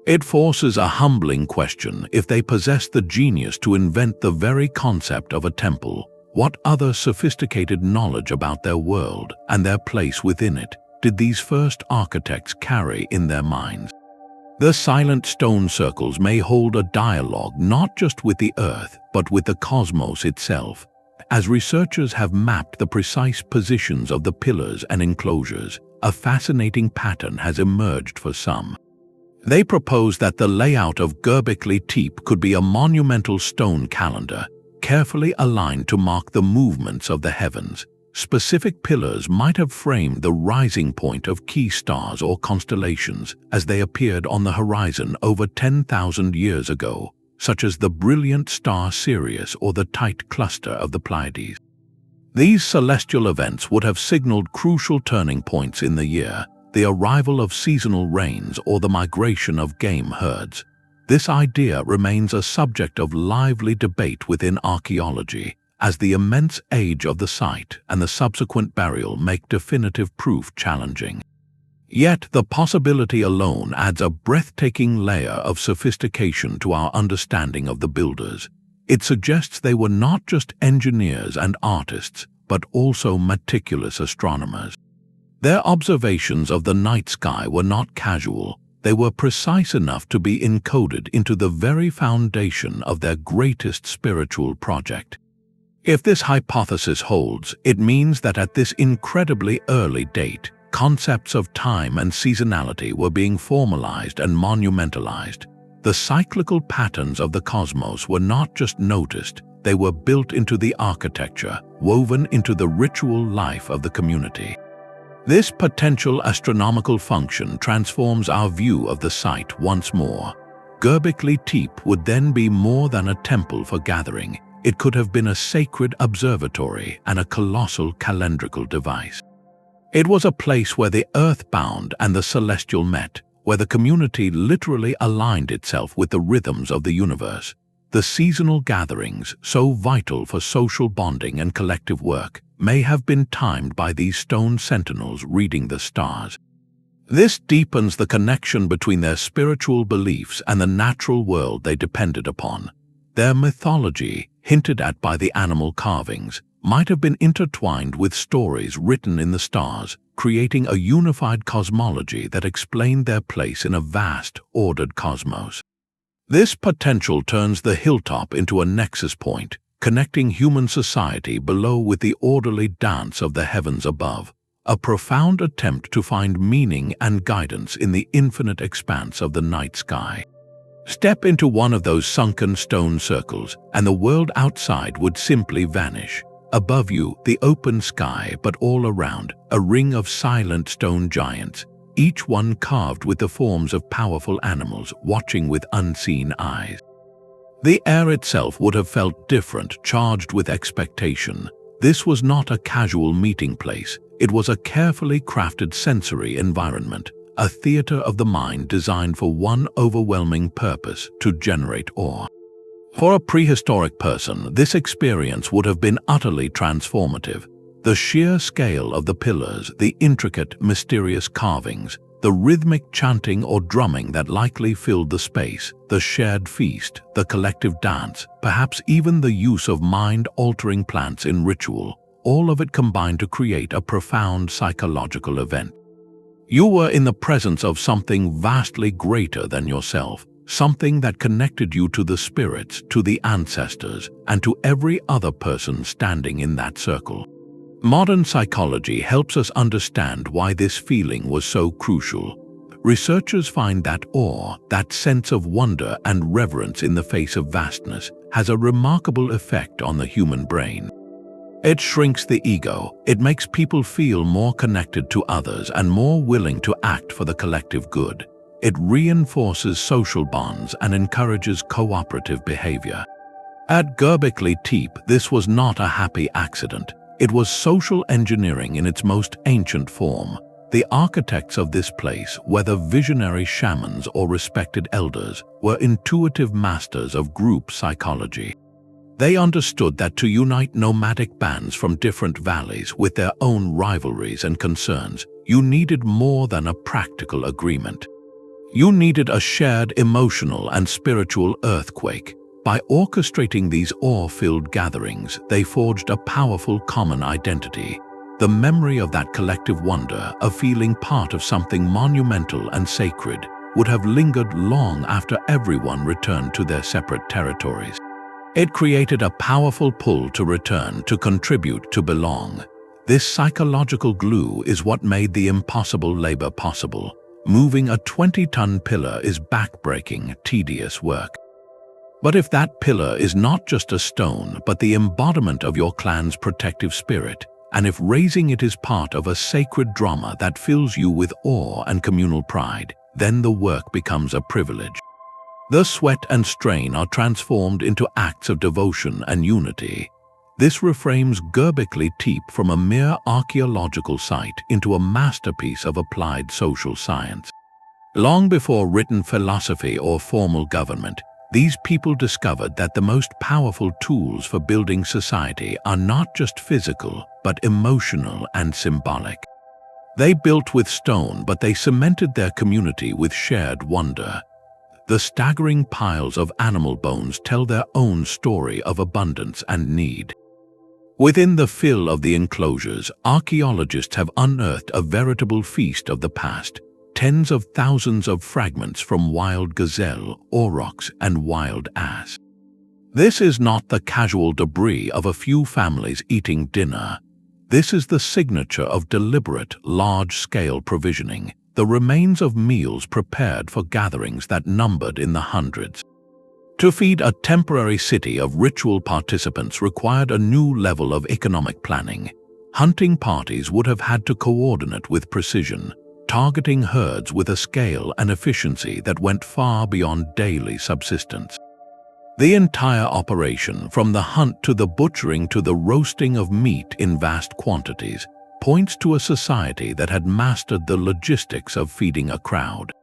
It forces a humbling question: if they possess the genius to invent the very concept of a temple, what other sophisticated knowledge about their world and their place within it did these first architects carry in their minds? The silent stone circles may hold a dialogue not just with the earth, but with the cosmos itself. As researchers have mapped the precise positions of the pillars and enclosures, a fascinating pattern has emerged for some. They propose that the layout of Gerbekli Tepe could be a monumental stone calendar, carefully aligned to mark the movements of the heavens. Specific pillars might have framed the rising point of key stars or constellations as they appeared on the horizon over 10,000 years ago, such as the brilliant star Sirius or the tight cluster of the Pleiades. These celestial events would have signaled crucial turning points in the year, the arrival of seasonal rains or the migration of game herds. This idea remains a subject of lively debate within archaeology, as the immense age of the site and the subsequent burial make definitive proof challenging. Yet the possibility alone adds a breathtaking layer of sophistication to our understanding of the builders. It suggests they were not just engineers and artists, but also meticulous astronomers. Their observations of the night sky were not casual. They were precise enough to be encoded into the very foundation of their greatest spiritual project. If this hypothesis holds, it means that at this incredibly early date, concepts of time and seasonality were being formalized and monumentalized. The cyclical patterns of the cosmos were not just noticed, they were built into the architecture, woven into the ritual life of the community. This potential astronomical function transforms our view of the site once more. Gerbekli Tepe would then be more than a temple for gathering. It could have been a sacred observatory and a colossal calendrical device. It was a place where the earthbound and the celestial met, where the community literally aligned itself with the rhythms of the universe. The seasonal gatherings, so vital for social bonding and collective work, may have been timed by these stone sentinels reading the stars. This deepens the connection between their spiritual beliefs and the natural world they depended upon. Their mythology, hinted at by the animal carvings, might have been intertwined with stories written in the stars, creating a unified cosmology that explained their place in a vast, ordered cosmos. This potential turns the hilltop into a nexus point, connecting human society below with the orderly dance of the heavens above, a profound attempt to find meaning and guidance in the infinite expanse of the night sky. Step into one of those sunken stone circles, and the world outside would simply vanish. Above you, the open sky, but all around, a ring of silent stone giants, each one carved with the forms of powerful animals watching with unseen eyes. The air itself would have felt different, charged with expectation. This was not a casual meeting place. It was a carefully crafted sensory environment, a theater of the mind designed for one overwhelming purpose: to generate awe. For a prehistoric person, this experience would have been utterly transformative. The sheer scale of the pillars, the intricate, mysterious carvings, the rhythmic chanting or drumming that likely filled the space, the shared feast, the collective dance, perhaps even the use of mind-altering plants in ritual, all of it combined to create a profound psychological event. You were in the presence of something vastly greater than yourself, something that connected you to the spirits, to the ancestors, and to every other person standing in that circle. Modern psychology helps us understand why this feeling was so crucial. Researchers find that awe, that sense of wonder and reverence in the face of vastness, has a remarkable effect on the human brain. It shrinks the ego, it makes people feel more connected to others and more willing to act for the collective good. It reinforces social bonds and encourages cooperative behavior. At Gerbekli Tepe, this was not a happy accident. It was social engineering in its most ancient form. The architects of this place, whether visionary shamans or respected elders, were intuitive masters of group psychology. They understood that to unite nomadic bands from different valleys with their own rivalries and concerns, you needed more than a practical agreement. You needed a shared emotional and spiritual earthquake. By orchestrating these awe-filled gatherings, they forged a powerful common identity. The memory of that collective wonder, of feeling part of something monumental and sacred, would have lingered long after everyone returned to their separate territories. It created a powerful pull to return, to contribute, to belong. This psychological glue is what made the impossible labor possible. Moving a 20-ton pillar is backbreaking, tedious work. But if that pillar is not just a stone, but the embodiment of your clan's protective spirit, and if raising it is part of a sacred drama that fills you with awe and communal pride, then the work becomes a privilege. The sweat and strain are transformed into acts of devotion and unity. This reframes Gerbekli Tepe from a mere archaeological site into a masterpiece of applied social science. Long before written philosophy or formal government, these people discovered that the most powerful tools for building society are not just physical, but emotional and symbolic. They built with stone, but they cemented their community with shared wonder. The staggering piles of animal bones tell their own story of abundance and need. Within the fill of the enclosures, archaeologists have unearthed a veritable feast of the past, tens of thousands of fragments from wild gazelle, aurochs, and wild ass. This is not the casual debris of a few families eating dinner. This is the signature of deliberate, large-scale provisioning, the remains of meals prepared for gatherings that numbered in the hundreds. To feed a temporary city of ritual participants required a new level of economic planning. Hunting parties would have had to coordinate with precision, targeting herds with a scale and efficiency that went far beyond daily subsistence. The entire operation, from the hunt to the butchering to the roasting of meat in vast quantities, points to a society that had mastered the logistics of feeding a crowd.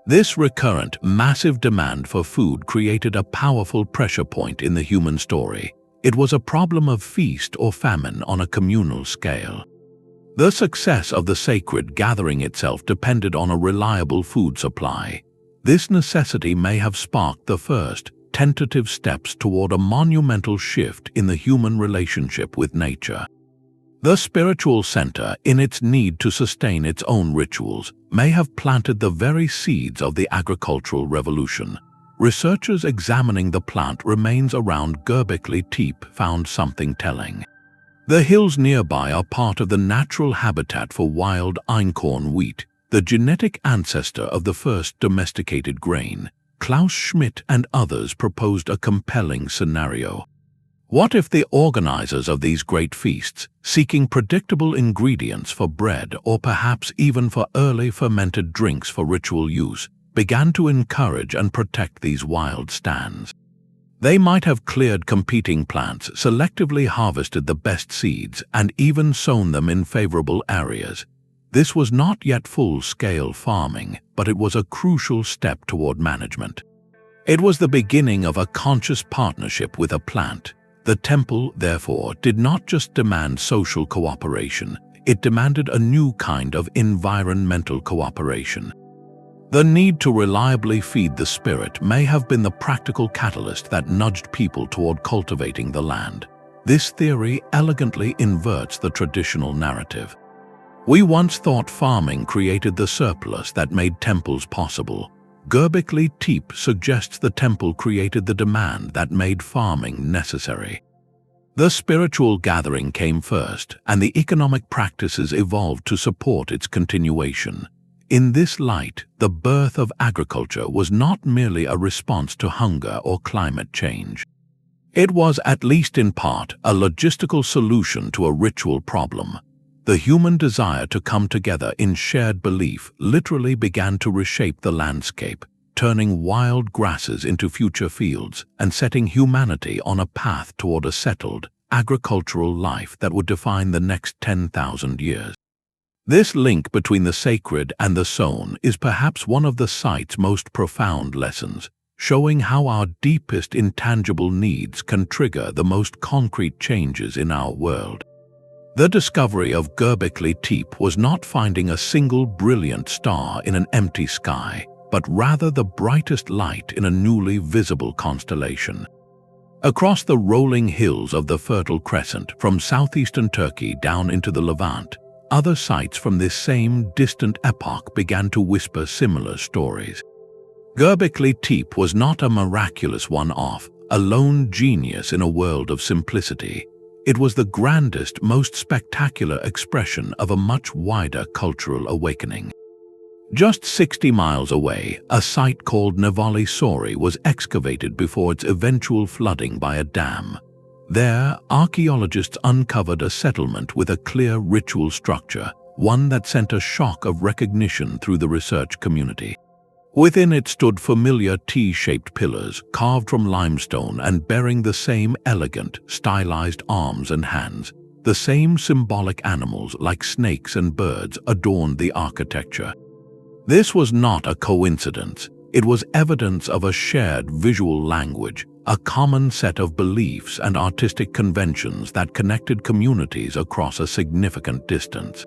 This recurrent, massive demand for food created a powerful pressure point in the human story. It was a problem of feast or famine on a communal scale. The success of the sacred gathering itself depended on a reliable food supply. This necessity may have sparked the first, tentative steps toward a monumental shift in the human relationship with nature. The spiritual center, in its need to sustain its own rituals, may have planted the very seeds of the agricultural revolution. Researchers examining the plant remains around Gerbekli Tepe found something telling. The hills nearby are part of the natural habitat for wild einkorn wheat, the genetic ancestor of the first domesticated grain. Klaus, Schmidt, and others proposed a compelling scenario. What if the organizers of these great feasts, seeking predictable ingredients for bread or perhaps even for early fermented drinks for ritual use, began to encourage and protect these wild stands? They might have cleared competing plants, selectively harvested the best seeds, and even sown them in favorable areas. This was not yet full-scale farming, but it was a crucial step toward management. It was the beginning of a conscious partnership with a plant. The temple, therefore, did not just demand social cooperation, it demanded a new kind of environmental cooperation. The need to reliably feed the spirit may have been the practical catalyst that nudged people toward cultivating the land. This theory elegantly inverts the traditional narrative. We once thought farming created the surplus that made temples possible. Gerbekli Tepe suggests the temple created the demand that made farming necessary. The spiritual gathering came first, and the economic practices evolved to support its continuation. In this light, the birth of agriculture was not merely a response to hunger or climate change. It was, at least in part, a logistical solution to a ritual problem. The human desire to come together in shared belief literally began to reshape the landscape, turning wild grasses into future fields and setting humanity on a path toward a settled, agricultural life that would define the next 10,000 years. This link between the sacred and the sown is perhaps one of the site's most profound lessons, showing how our deepest intangible needs can trigger the most concrete changes in our world. The discovery of Gerbekli Tepe was not finding a single brilliant star in an empty sky, but rather the brightest light in a newly visible constellation. Across the rolling hills of the Fertile Crescent, from southeastern Turkey down into the Levant, other sites from this same distant epoch began to whisper similar stories. Gerbekli Tepe was not a miraculous one-off, a lone genius in a world of simplicity. It was the grandest, most spectacular expression of a much wider cultural awakening. Just 60 miles away, a site called Nevali Sori was excavated before its eventual flooding by a dam. There, archaeologists uncovered a settlement with a clear ritual structure, one that sent a shock of recognition through the research community. Within it stood familiar T-shaped pillars, carved from limestone and bearing the same elegant, stylized arms and hands. The same symbolic animals, like snakes and birds, adorned the architecture. This was not a coincidence. It was evidence of a shared visual language, a common set of beliefs and artistic conventions that connected communities across a significant distance.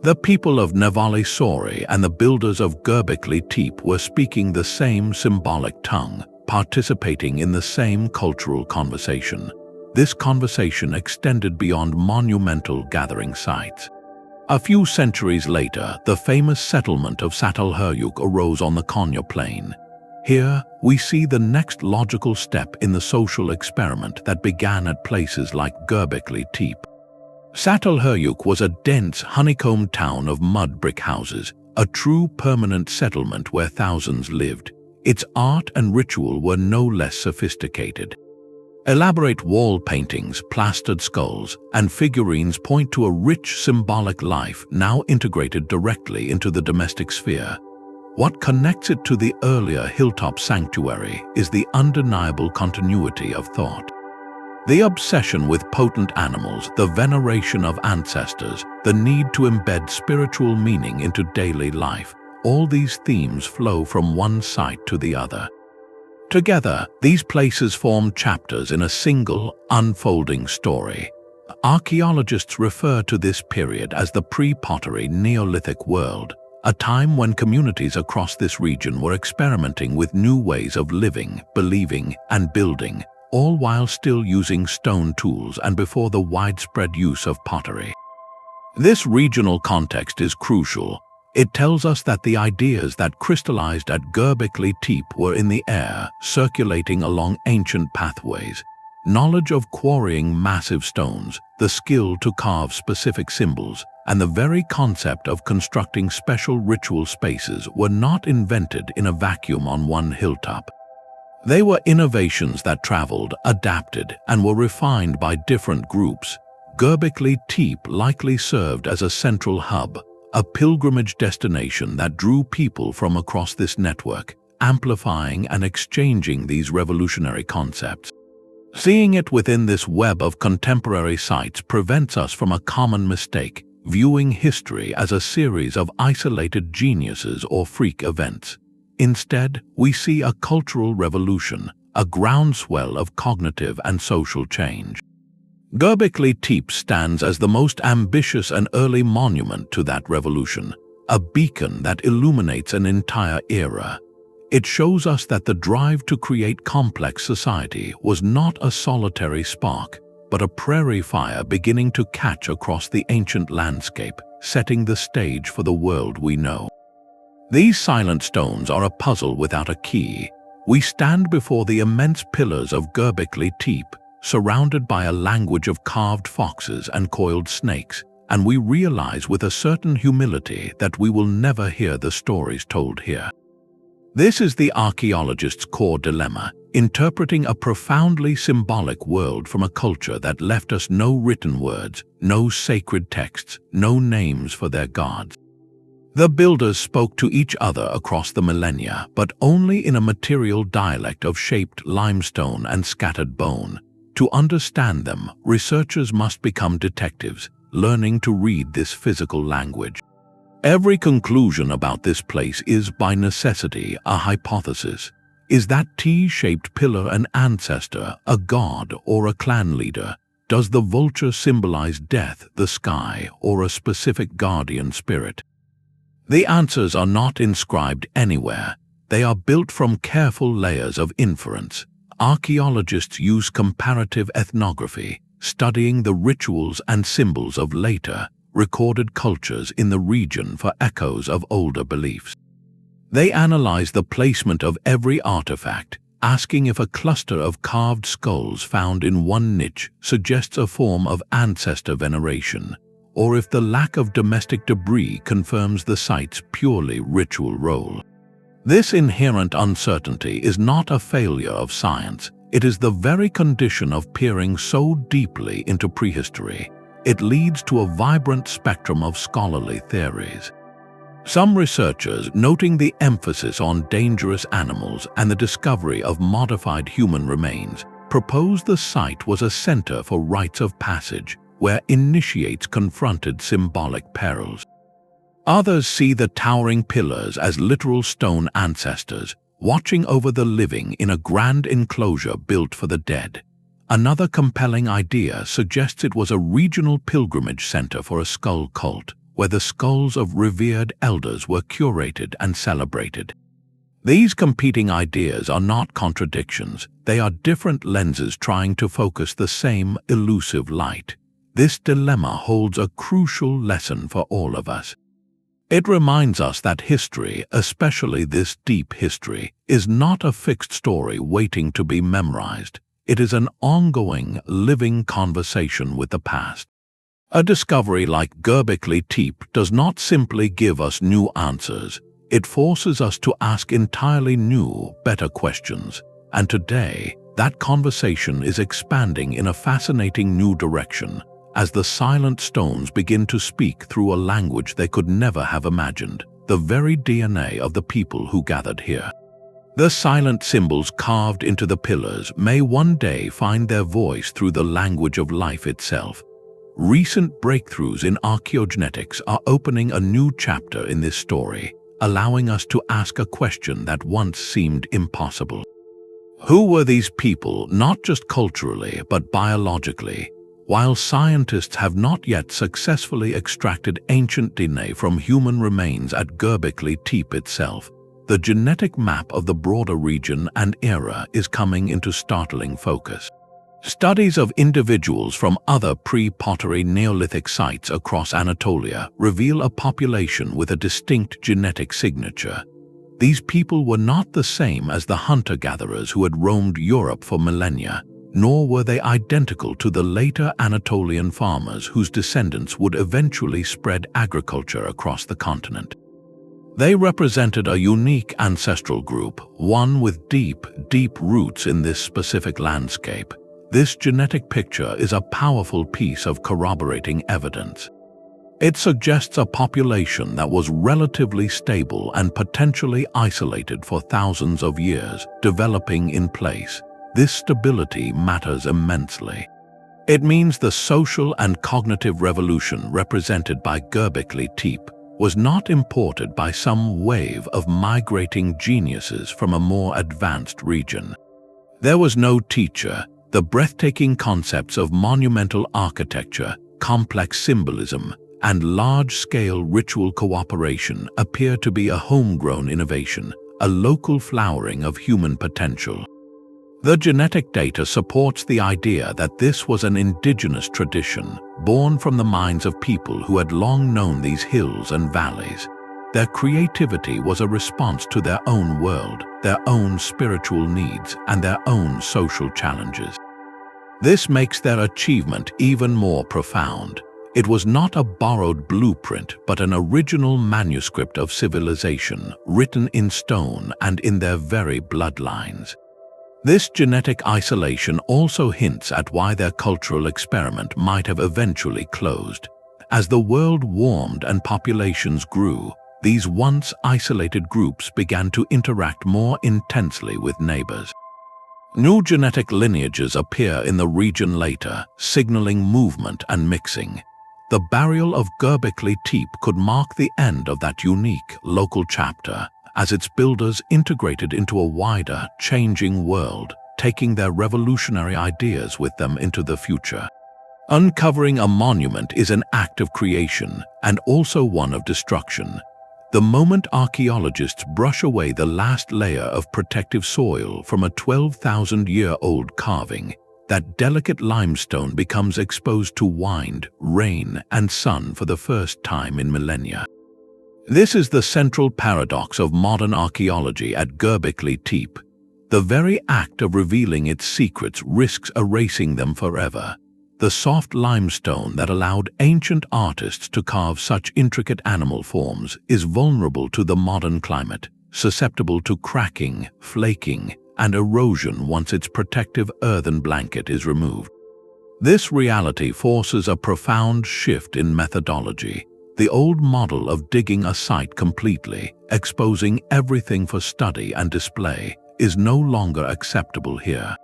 The people of Nevali Sori and the builders of Gerbekli Tepe were speaking the same symbolic tongue, participating in the same cultural conversation. This conversation extended beyond monumental gathering sites. A few centuries later, the famous settlement of Çatalhöyük arose on the Konya Plain. Here, we see the next logical step in the social experiment that began at places like Göbekli Tepe. Çatalhöyük was a dense, honeycombed town of mud brick houses, a true permanent settlement where thousands lived. Its art and ritual were no less sophisticated. Elaborate wall paintings, plastered skulls, and figurines point to a rich symbolic life now integrated directly into the domestic sphere. What connects it to the earlier hilltop sanctuary is the undeniable continuity of thought. The obsession with potent animals, the veneration of ancestors, the need to embed spiritual meaning into daily life, all these themes flow from one site to the other. Together, these places form chapters in a single, unfolding story. Archaeologists refer to this period as the Pre Pottery Neolithic world, a time when communities across this region were experimenting with new ways of living, believing, and building, all while still using stone tools and before the widespread use of pottery. This regional context is crucial. It tells us that the ideas that crystallized at Göbekli Tepe were in the air, circulating along ancient pathways. Knowledge of quarrying massive stones, the skill to carve specific symbols, and the very concept of constructing special ritual spaces were not invented in a vacuum on one hilltop. They were innovations that traveled, adapted, and were refined by different groups. Göbekli Tepe likely served as a central hub, a pilgrimage destination that drew people from across this network, amplifying and exchanging these revolutionary concepts. Seeing it within this web of contemporary sites prevents us from a common mistake, viewing history as a series of isolated geniuses or freak events. Instead, we see a cultural revolution, a groundswell of cognitive and social change. Göbekli Tepe stands as the most ambitious and early monument to that revolution, a beacon that illuminates an entire era. It shows us that the drive to create complex society was not a solitary spark, but a prairie fire beginning to catch across the ancient landscape, setting the stage for the world we know. These silent stones are a puzzle without a key. We stand before the immense pillars of Göbekli Tepe, surrounded by a language of carved foxes and coiled snakes, and we realize with a certain humility that we will never hear the stories told here. This is the archaeologist's core dilemma, interpreting a profoundly symbolic world from a culture that left us no written words, no sacred texts, no names for their gods. The builders spoke to each other across the millennia, but only in a material dialect of shaped limestone and scattered bone. To understand them, researchers must become detectives, learning to read this physical language. Every conclusion about this place is, by necessity, a hypothesis. Is that T-shaped pillar an ancestor, a god, or a clan leader? Does the vulture symbolize death, the sky, or a specific guardian spirit? The answers are not inscribed anywhere. They are built from careful layers of inference. Archaeologists use comparative ethnography, studying the rituals and symbols of later, recorded cultures in the region for echoes of older beliefs. They analyze the placement of every artifact, asking if a cluster of carved skulls found in one niche suggests a form of ancestor veneration, or if the lack of domestic debris confirms the site's purely ritual role. This inherent uncertainty is not a failure of science. It is the very condition of peering so deeply into prehistory. It leads to a vibrant spectrum of scholarly theories. Some researchers, noting the emphasis on dangerous animals and the discovery of modified human remains, propose the site was a center for rites of passage, where initiates confronted symbolic perils. Others see the towering pillars as literal stone ancestors, watching over the living in a grand enclosure built for the dead. Another compelling idea suggests it was a regional pilgrimage center for a skull cult, where the skulls of revered elders were curated and celebrated. These competing ideas are not contradictions, they are different lenses trying to focus the same elusive light. This dilemma holds a crucial lesson for all of us. It reminds us that history, especially this deep history, is not a fixed story waiting to be memorized. It is an ongoing, living conversation with the past. A discovery like Gerbekli Tepe does not simply give us new answers. It forces us to ask entirely new, better questions. And today, that conversation is expanding in a fascinating new direction, as the silent stones begin to speak through a language they could never have imagined, the very DNA of the people who gathered here. The silent symbols carved into the pillars may one day find their voice through the language of life itself. Recent breakthroughs in archaeogenetics are opening a new chapter in this story, allowing us to ask a question that once seemed impossible. Who were these people, not just culturally but biologically? While scientists have not yet successfully extracted ancient DNA from human remains at Göbekli Tepe itself, the genetic map of the broader region and era is coming into startling focus. Studies of individuals from other pre-pottery Neolithic sites across Anatolia reveal a population with a distinct genetic signature. These people were not the same as the hunter-gatherers who had roamed Europe for millennia, nor were they identical to the later Anatolian farmers whose descendants would eventually spread agriculture across the continent. They represented a unique ancestral group, one with deep roots in this specific landscape. This genetic picture is a powerful piece of corroborating evidence. It suggests a population that was relatively stable and potentially isolated for thousands of years, developing in place. This stability matters immensely. It means the social and cognitive revolution represented by Göbekli Tepe was not imported by some wave of migrating geniuses from a more advanced region. There was no teacher. The breathtaking concepts of monumental architecture, complex symbolism, and large-scale ritual cooperation appear to be a homegrown innovation, a local flowering of human potential. The genetic data supports the idea that this was an indigenous tradition, born from the minds of people who had long known these hills and valleys. Their creativity was a response to their own world, their own spiritual needs, and their own social challenges. This makes their achievement even more profound. It was not a borrowed blueprint, but an original manuscript of civilization, written in stone and in their very bloodlines. This genetic isolation also hints at why their cultural experiment might have eventually closed. As the world warmed and populations grew, these once isolated groups began to interact more intensely with neighbors. New genetic lineages appear in the region later, signaling movement and mixing. The burial of Göbekli Tepe could mark the end of that unique local chapter, as its builders integrated into a wider, changing world, taking their revolutionary ideas with them into the future. Uncovering a monument is an act of creation and also one of destruction. The moment archaeologists brush away the last layer of protective soil from a 12,000-year-old carving, that delicate limestone becomes exposed to wind, rain, and sun for the first time in millennia. This is the central paradox of modern archaeology at Göbekli Tepe. The very act of revealing its secrets risks erasing them forever. The soft limestone that allowed ancient artists to carve such intricate animal forms is vulnerable to the modern climate, susceptible to cracking, flaking, and erosion once its protective earthen blanket is removed. This reality forces a profound shift in methodology. The old model of digging a site completely, exposing everything for study and display, is no longer acceptable here.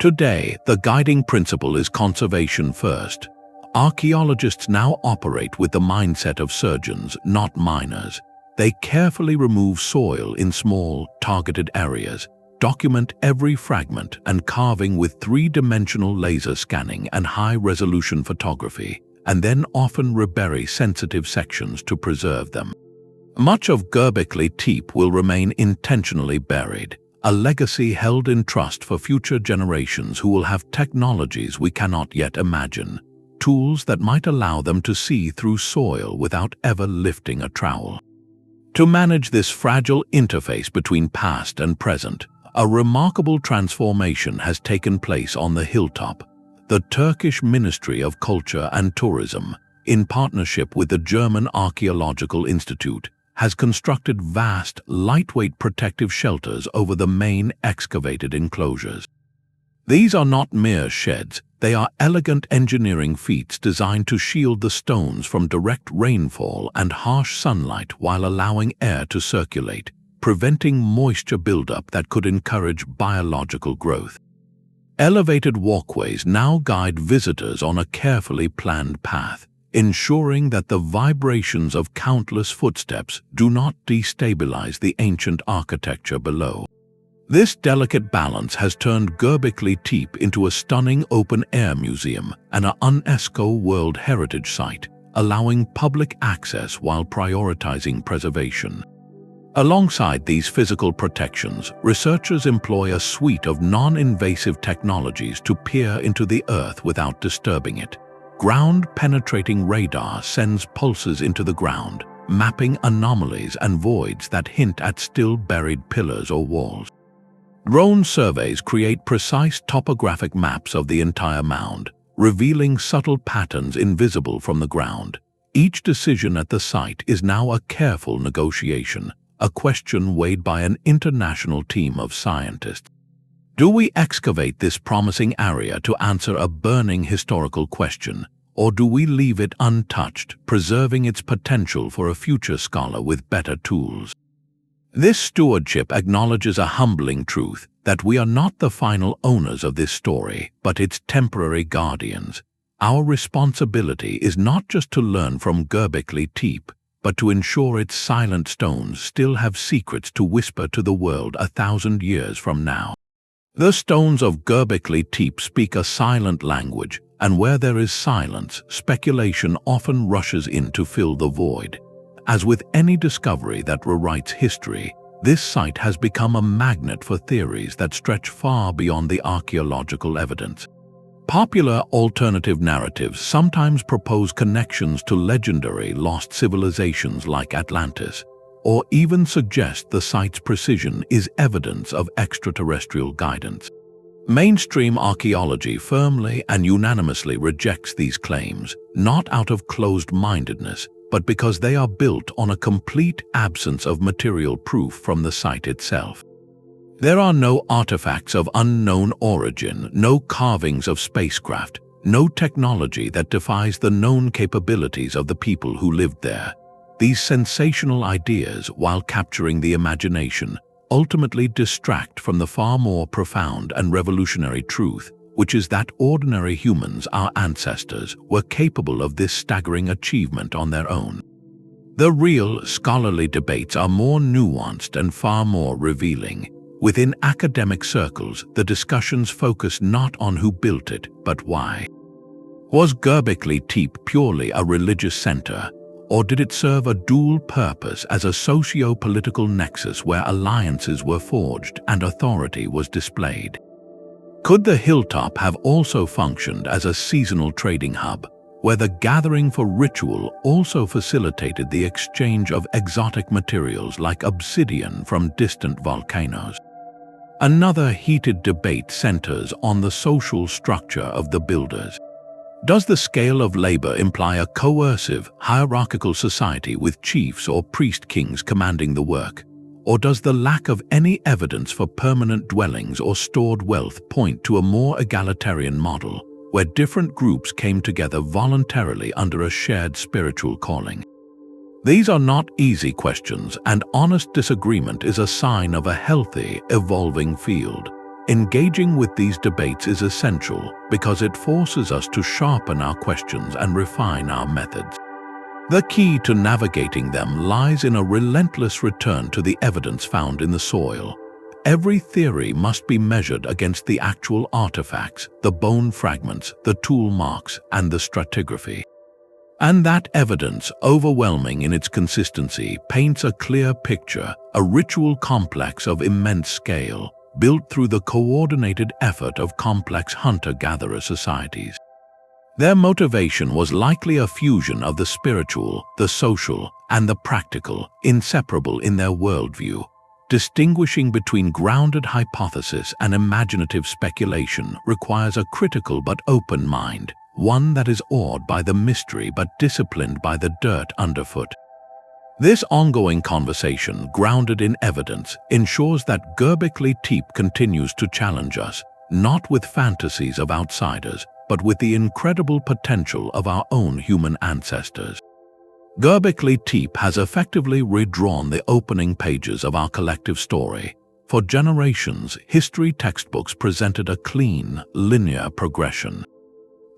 Today, the guiding principle is conservation first. Archaeologists now operate with the mindset of surgeons, not miners. They carefully remove soil in small, targeted areas, document every fragment and carving with three-dimensional laser scanning and high-resolution photography, and then often rebury sensitive sections to preserve them. Much of Gerbekli Tepe will remain intentionally buried, a legacy held in trust for future generations who will have technologies we cannot yet imagine, tools that might allow them to see through soil without ever lifting a trowel. To manage this fragile interface between past and present, a remarkable transformation has taken place on the hilltop. The Turkish Ministry of Culture and Tourism, in partnership with the German Archaeological Institute, has constructed vast, lightweight protective shelters over the main excavated enclosures. These are not mere sheds, they are elegant engineering feats designed to shield the stones from direct rainfall and harsh sunlight while allowing air to circulate, preventing moisture buildup that could encourage biological growth. Elevated walkways now guide visitors on a carefully planned path, ensuring that the vibrations of countless footsteps do not destabilize the ancient architecture below. This delicate balance has turned Gerbekli Tepe into a stunning open-air museum and an UNESCO World Heritage Site, allowing public access while prioritizing preservation. Alongside these physical protections, researchers employ a suite of non-invasive technologies to peer into the earth without disturbing it. Ground-penetrating radar sends pulses into the ground, mapping anomalies and voids that hint at still-buried pillars or walls. Drone surveys create precise topographic maps of the entire mound, revealing subtle patterns invisible from the ground. Each decision at the site is now a careful negotiation, a question weighed by an international team of scientists. Do we excavate this promising area to answer a burning historical question, or do we leave it untouched, preserving its potential for a future scholar with better tools? This stewardship acknowledges a humbling truth that we are not the final owners of this story, but its temporary guardians. Our responsibility is not just to learn from Gerbekli Tepe, but to ensure its silent stones still have secrets to whisper to the world 1,000 years from now. The stones of Gerbekli Tepe speak a silent language, and where there is silence, speculation often rushes in to fill the void. As with any discovery that rewrites history, this site has become a magnet for theories that stretch far beyond the archaeological evidence. Popular alternative narratives sometimes propose connections to legendary lost civilizations like Atlantis, or even suggest the site's precision is evidence of extraterrestrial guidance. Mainstream archaeology firmly and unanimously rejects these claims, not out of closed-mindedness, but because they are built on a complete absence of material proof from the site itself. There are no artifacts of unknown origin, no carvings of spacecraft, no technology that defies the known capabilities of the people who lived there. These sensational ideas, while capturing the imagination, ultimately distract from the far more profound and revolutionary truth, which is that ordinary humans, our ancestors, were capable of this staggering achievement on their own. The real scholarly debates are more nuanced and far more revealing. Within academic circles, the discussions focus not on who built it, but why. Was Gerbekli Tepe purely a religious center, or did it serve a dual purpose as a socio-political nexus where alliances were forged and authority was displayed? Could the hilltop have also functioned as a seasonal trading hub, where the gathering for ritual also facilitated the exchange of exotic materials like obsidian from distant volcanoes? Another heated debate centers on the social structure of the builders. Does the scale of labor imply a coercive, hierarchical society with chiefs or priest-kings commanding the work? Or does the lack of any evidence for permanent dwellings or stored wealth point to a more egalitarian model, where different groups came together voluntarily under a shared spiritual calling? These are not easy questions, and honest disagreement is a sign of a healthy, evolving field. Engaging with these debates is essential because it forces us to sharpen our questions and refine our methods. The key to navigating them lies in a relentless return to the evidence found in the soil. Every theory must be measured against the actual artifacts, the bone fragments, the tool marks, and the stratigraphy. And that evidence, overwhelming in its consistency, paints a clear picture, a ritual complex of immense scale, built through the coordinated effort of complex hunter-gatherer societies. Their motivation was likely a fusion of the spiritual, the social, and the practical, inseparable in their worldview. Distinguishing between grounded hypothesis and imaginative speculation requires a critical but open mind, one that is awed by the mystery but disciplined by the dirt underfoot. This ongoing conversation, grounded in evidence, ensures that Gerbekli Tepe continues to challenge us, not with fantasies of outsiders, but with the incredible potential of our own human ancestors. Gerbekli Tepe has effectively redrawn the opening pages of our collective story. For generations, history textbooks presented a clean, linear progression.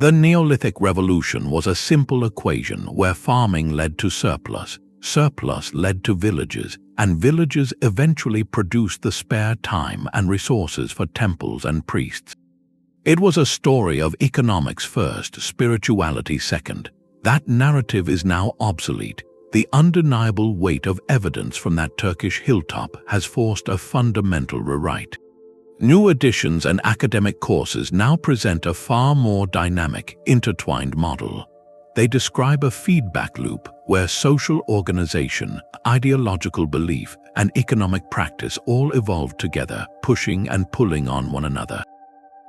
The Neolithic Revolution was a simple equation where farming led to surplus, surplus led to villages, and villages eventually produced the spare time and resources for temples and priests. It was a story of economics first, spirituality second. That narrative is now obsolete. The undeniable weight of evidence from that Turkish hilltop has forced a fundamental rewrite. New editions and academic courses now present a far more dynamic, intertwined model. They describe a feedback loop where social organization, ideological belief, and economic practice all evolve together, pushing and pulling on one another.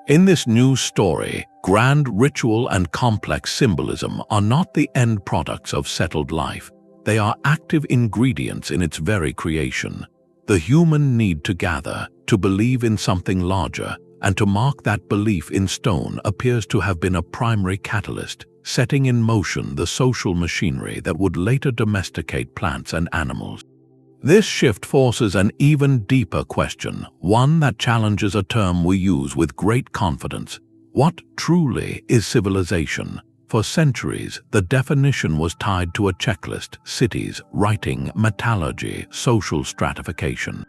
In this new story, grand ritual and complex symbolism are not the end products of settled life. They are active ingredients in its very creation. The human need to gather, to believe in something larger, and to mark that belief in stone appears to have been a primary catalyst, setting in motion the social machinery that would later domesticate plants and animals. This shift forces an even deeper question, one that challenges a term we use with great confidence. What truly is civilization? For centuries, the definition was tied to a checklist: cities, writing, metallurgy, social stratification.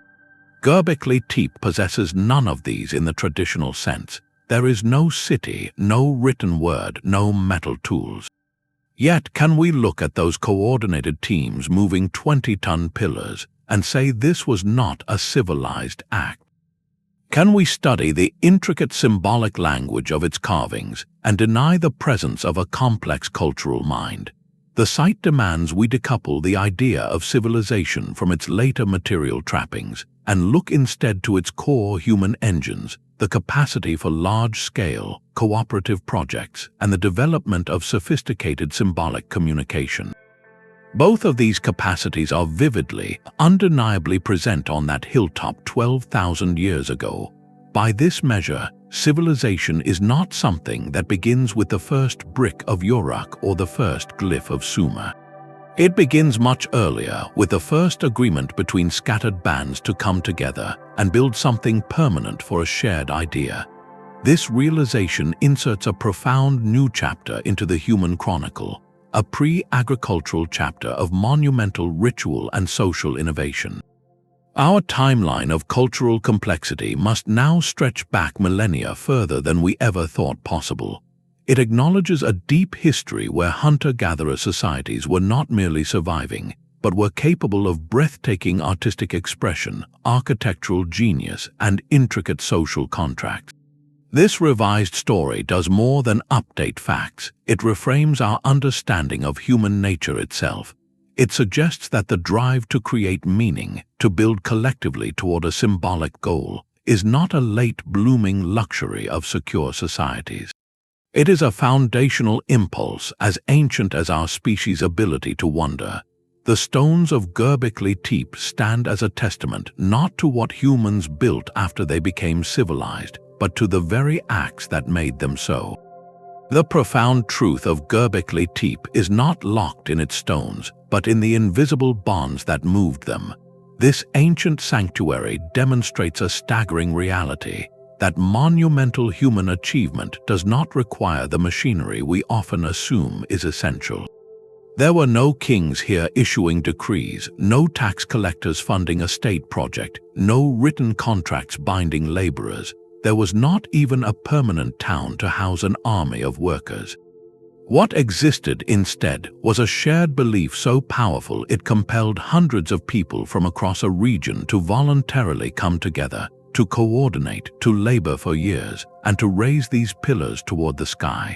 Göbekli Tepe possesses none of these in the traditional sense. There is no city, no written word, no metal tools. Yet, can we look at those coordinated teams moving 20-ton pillars and say this was not a civilized act? Can we study the intricate symbolic language of its carvings and deny the presence of a complex cultural mind? The site demands we decouple the idea of civilization from its later material trappings and look instead to its core human engines, the capacity for large-scale, cooperative projects, and the development of sophisticated symbolic communication. Both of these capacities are vividly, undeniably present on that hilltop 12,000 years ago. By this measure, civilization is not something that begins with the first brick of Uruk or the first glyph of Sumer. It begins much earlier, with the first agreement between scattered bands to come together and build something permanent for a shared idea. This realization inserts a profound new chapter into the human chronicle, a pre-agricultural chapter of monumental ritual and social innovation. Our timeline of cultural complexity must now stretch back millennia further than we ever thought possible. It acknowledges a deep history where hunter-gatherer societies were not merely surviving, but were capable of breathtaking artistic expression, architectural genius, and intricate social contracts. This revised story does more than update facts. It reframes our understanding of human nature itself. It suggests that the drive to create meaning, to build collectively toward a symbolic goal, is not a late-blooming luxury of secure societies. It is a foundational impulse as ancient as our species' ability to wonder. The stones of Göbekli Tepe stand as a testament not to what humans built after they became civilized, but to the very acts that made them so. The profound truth of Göbekli Tepe is not locked in its stones, but in the invisible bonds that moved them. This ancient sanctuary demonstrates a staggering reality: that monumental human achievement does not require the machinery we often assume is essential. There were no kings here issuing decrees, no tax collectors funding a state project, no written contracts binding laborers. There was not even a permanent town to house an army of workers. What existed instead was a shared belief so powerful it compelled hundreds of people from across a region to voluntarily come together, to coordinate, to labor for years, and to raise these pillars toward the sky.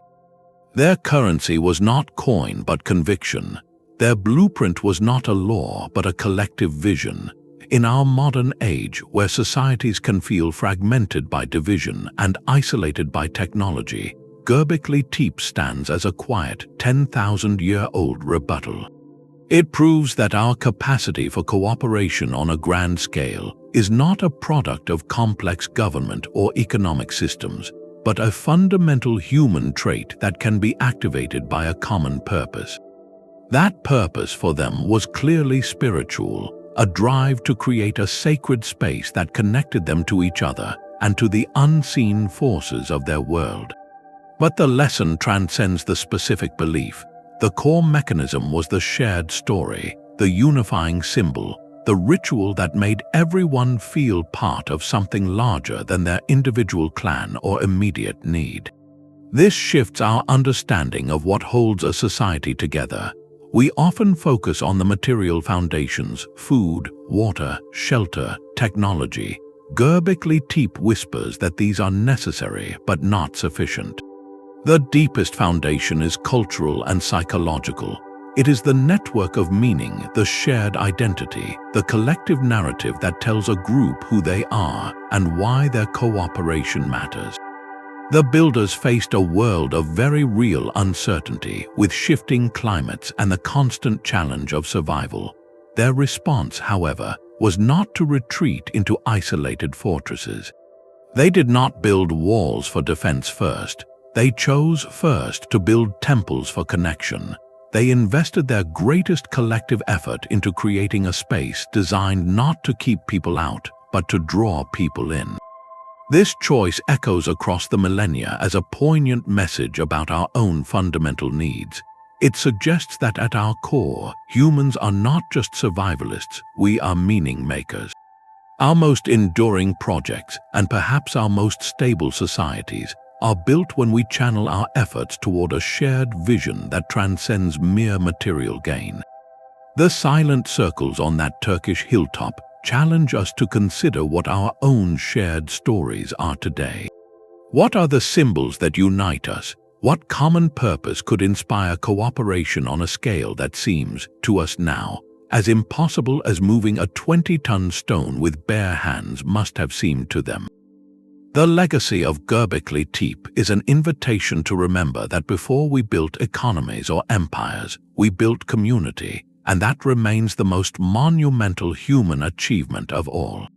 Their currency was not coin but conviction. Their blueprint was not a law but a collective vision. In our modern age, where societies can feel fragmented by division and isolated by technology, Gerbekli Tepe stands as a quiet, 10,000-year-old rebuttal. It proves that our capacity for cooperation on a grand scale is not a product of complex government or economic systems, but a fundamental human trait that can be activated by a common purpose. That purpose for them was clearly spiritual, a drive to create a sacred space that connected them to each other and to the unseen forces of their world. But the lesson transcends the specific belief. The core mechanism was the shared story, the unifying symbol, the ritual that made everyone feel part of something larger than their individual clan or immediate need. This shifts our understanding of what holds a society together. We often focus on the material foundations: food, water, shelter, technology. Gerbekli Tepe whispers that these are necessary but not sufficient. The deepest foundation is cultural and psychological. It is the network of meaning, the shared identity, the collective narrative that tells a group who they are and why their cooperation matters. The builders faced a world of very real uncertainty, with shifting climates and the constant challenge of survival. Their response, however, was not to retreat into isolated fortresses. They did not build walls for defense first. They chose first to build temples for connection. They invested their greatest collective effort into creating a space designed not to keep people out, but to draw people in. This choice echoes across the millennia as a poignant message about our own fundamental needs. It suggests that at our core, humans are not just survivalists, we are meaning makers. Our most enduring projects, and perhaps our most stable societies, are built when we channel our efforts toward a shared vision that transcends mere material gain. The silent circles on that Turkish hilltop challenge us to consider what our own shared stories are today. What are the symbols that unite us? What common purpose could inspire cooperation on a scale that seems, to us now, as impossible as moving a 20-ton stone with bare hands must have seemed to them? The legacy of Gerbekli Tepe is an invitation to remember that before we built economies or empires, we built community, and that remains the most monumental human achievement of all.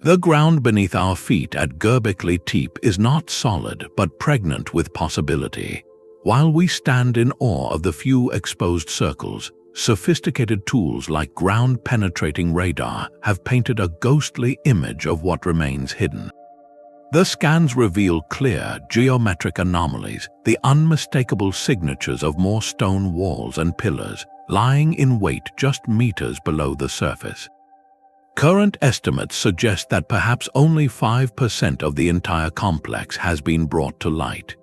The ground beneath our feet at Gerbekli Tepe is not solid but pregnant with possibility. While we stand in awe of the few exposed circles, sophisticated tools like ground-penetrating radar have painted a ghostly image of what remains hidden. The scans reveal clear geometric anomalies, the unmistakable signatures of more stone walls and pillars, lying in wait just meters below the surface. Current estimates suggest that perhaps only 5% of the entire complex has been brought to light.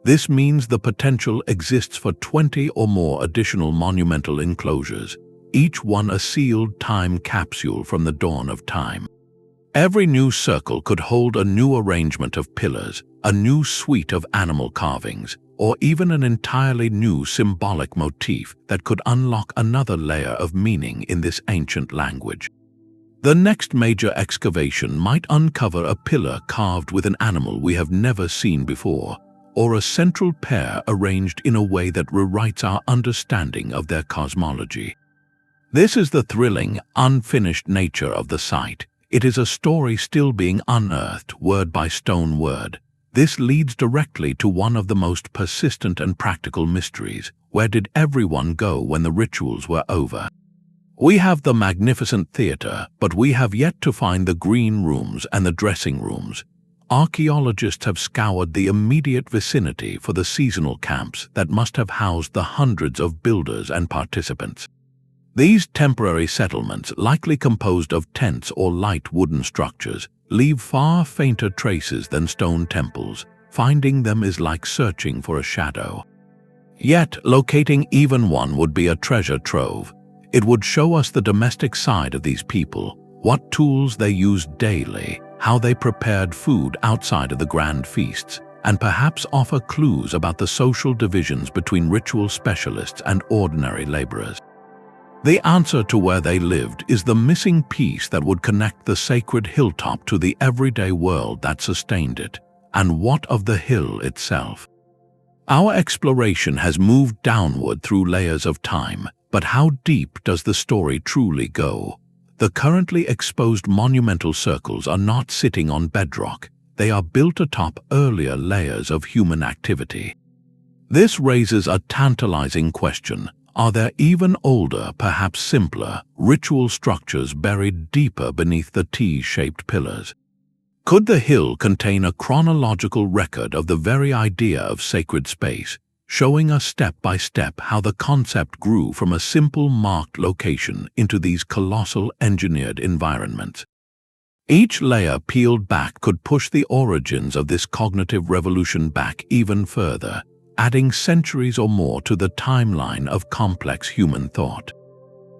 This means the potential exists for 20 or more additional monumental enclosures, each one a sealed time capsule from the dawn of time. Every new circle could hold a new arrangement of pillars, a new suite of animal carvings, or even an entirely new symbolic motif that could unlock another layer of meaning in this ancient language. The next major excavation might uncover a pillar carved with an animal we have never seen before, or a central pair arranged in a way that rewrites our understanding of their cosmology. This is the thrilling, unfinished nature of the site. It is a story still being unearthed, word by stone word. This leads directly to one of the most persistent and practical mysteries. Where did everyone go when the rituals were over? We have the magnificent theater, but we have yet to find the green rooms and the dressing rooms. Archaeologists have scoured the immediate vicinity for the seasonal camps that must have housed the hundreds of builders and participants. These temporary settlements, likely composed of tents or light wooden structures, leave far fainter traces than stone temples. Finding them is like searching for a shadow. Yet, locating even one would be a treasure trove. It would show us the domestic side of these people, what tools they used daily, how they prepared food outside of the grand feasts, and perhaps offer clues about the social divisions between ritual specialists and ordinary laborers. The answer to where they lived is the missing piece that would connect the sacred hilltop to the everyday world that sustained it. And what of the hill itself? Our exploration has moved downward through layers of time, but how deep does the story truly go? The currently exposed monumental circles are not sitting on bedrock. They are built atop earlier layers of human activity. This raises a tantalizing question. Are there even older, perhaps simpler, ritual structures buried deeper beneath the T-shaped pillars? Could the hill contain a chronological record of the very idea of sacred space, showing us step by step how the concept grew from a simple marked location into these colossal engineered environments? Each layer peeled back could push the origins of this cognitive revolution back even further, adding centuries or more to the timeline of complex human thought.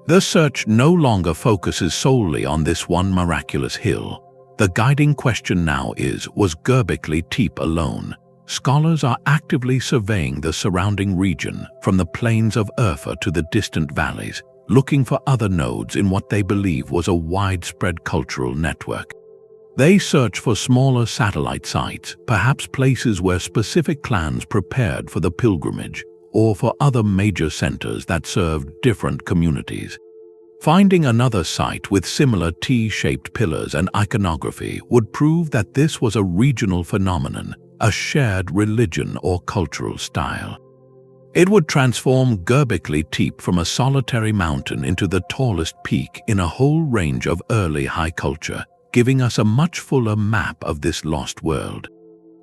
The search no longer focuses solely on this one miraculous hill. The guiding question now is, was Gerbekli Tepe alone? Scholars are actively surveying the surrounding region, from the plains of Urfa to the distant valleys, looking for other nodes in what they believe was a widespread cultural network. They search for smaller satellite sites, perhaps places where specific clans prepared for the pilgrimage, or for other major centers that served different communities. Finding another site with similar T-shaped pillars and iconography would prove that this was a regional phenomenon, a shared religion or cultural style. It would transform Gerbekli Tepe from a solitary mountain into the tallest peak in a whole range of early high culture, giving us a much fuller map of this lost world.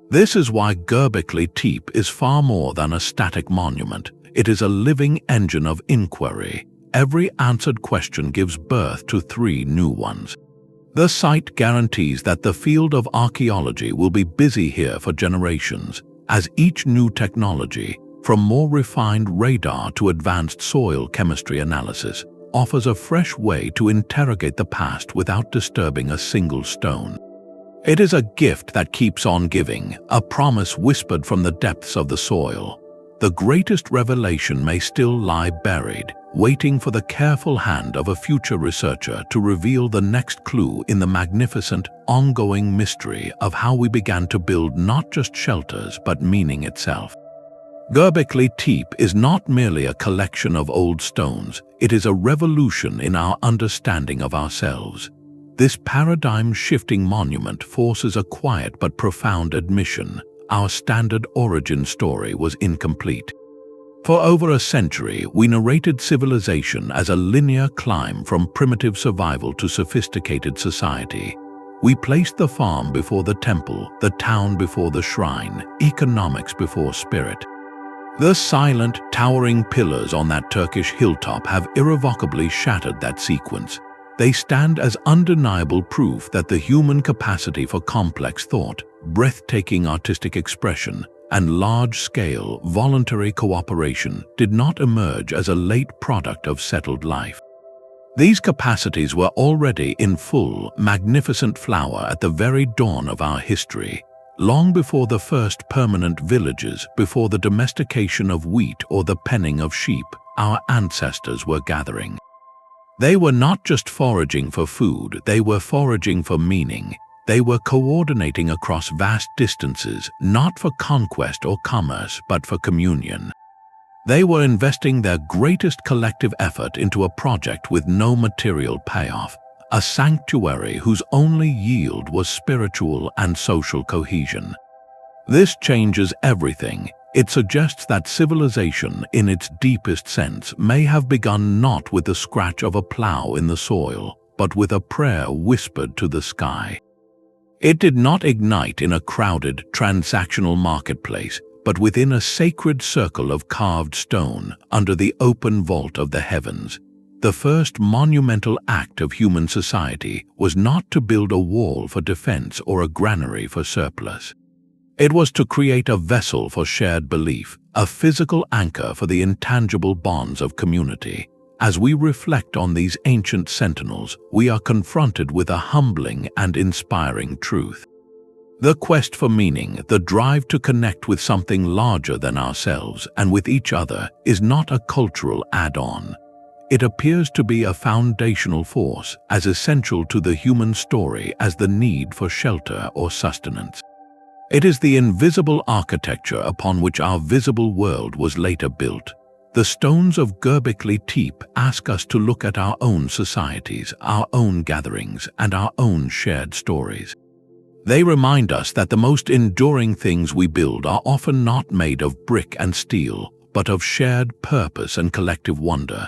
This is why Gerbekli Tepe is far more than a static monument. It is a living engine of inquiry. Every answered question gives birth to 3 new ones. The site guarantees that the field of archaeology will be busy here for generations, as each new technology, from more refined radar to advanced soil chemistry analysis, offers a fresh way to interrogate the past without disturbing a single stone. It is a gift that keeps on giving, a promise whispered from the depths of the soil. The greatest revelation may still lie buried, waiting for the careful hand of a future researcher to reveal the next clue in the magnificent, ongoing mystery of how we began to build not just shelters but meaning itself. Gerbekli Tepe is not merely a collection of old stones, it is a revolution in our understanding of ourselves. This paradigm-shifting monument forces a quiet but profound admission: our standard origin story was incomplete. For over a century, we narrated civilization as a linear climb from primitive survival to sophisticated society. We placed the farm before the temple, the town before the shrine, economics before spirit. The silent, towering pillars on that Turkish hilltop have irrevocably shattered that sequence. They stand as undeniable proof that the human capacity for complex thought, breathtaking artistic expression, and large-scale, voluntary cooperation did not emerge as a late product of settled life. These capacities were already in full, magnificent flower at the very dawn of our history, long before the first permanent villages, before the domestication of wheat or the penning of sheep, our ancestors were gathering. They were not just foraging for food, they were foraging for meaning. They were coordinating across vast distances, not for conquest or commerce, but for communion. They were investing their greatest collective effort into a project with no material payoff, a sanctuary whose only yield was spiritual and social cohesion. This changes everything. It suggests that civilization, in its deepest sense, may have begun not with the scratch of a plow in the soil, but with a prayer whispered to the sky. It did not ignite in a crowded, transactional marketplace, but within a sacred circle of carved stone under the open vault of the heavens. The first monumental act of human society was not to build a wall for defense or a granary for surplus. It was to create a vessel for shared belief, a physical anchor for the intangible bonds of community. As we reflect on these ancient sentinels, we are confronted with a humbling and inspiring truth. The quest for meaning, the drive to connect with something larger than ourselves and with each other, is not a cultural add-on. It appears to be a foundational force, as essential to the human story as the need for shelter or sustenance. It is the invisible architecture upon which our visible world was later built. The stones of Gerbekli Tepe ask us to look at our own societies, our own gatherings, and our own shared stories. They remind us that the most enduring things we build are often not made of brick and steel, but of shared purpose and collective wonder.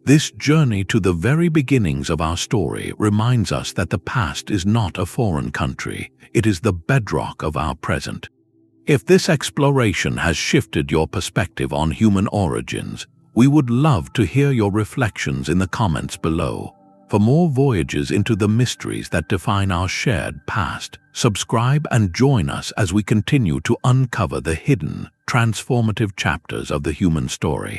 This journey to the very beginnings of our story reminds us that the past is not a foreign country, it is the bedrock of our present. If this exploration has shifted your perspective on human origins, we would love to hear your reflections in the comments below. For more voyages into the mysteries that define our shared past, subscribe and join us as we continue to uncover the hidden, transformative chapters of the human story.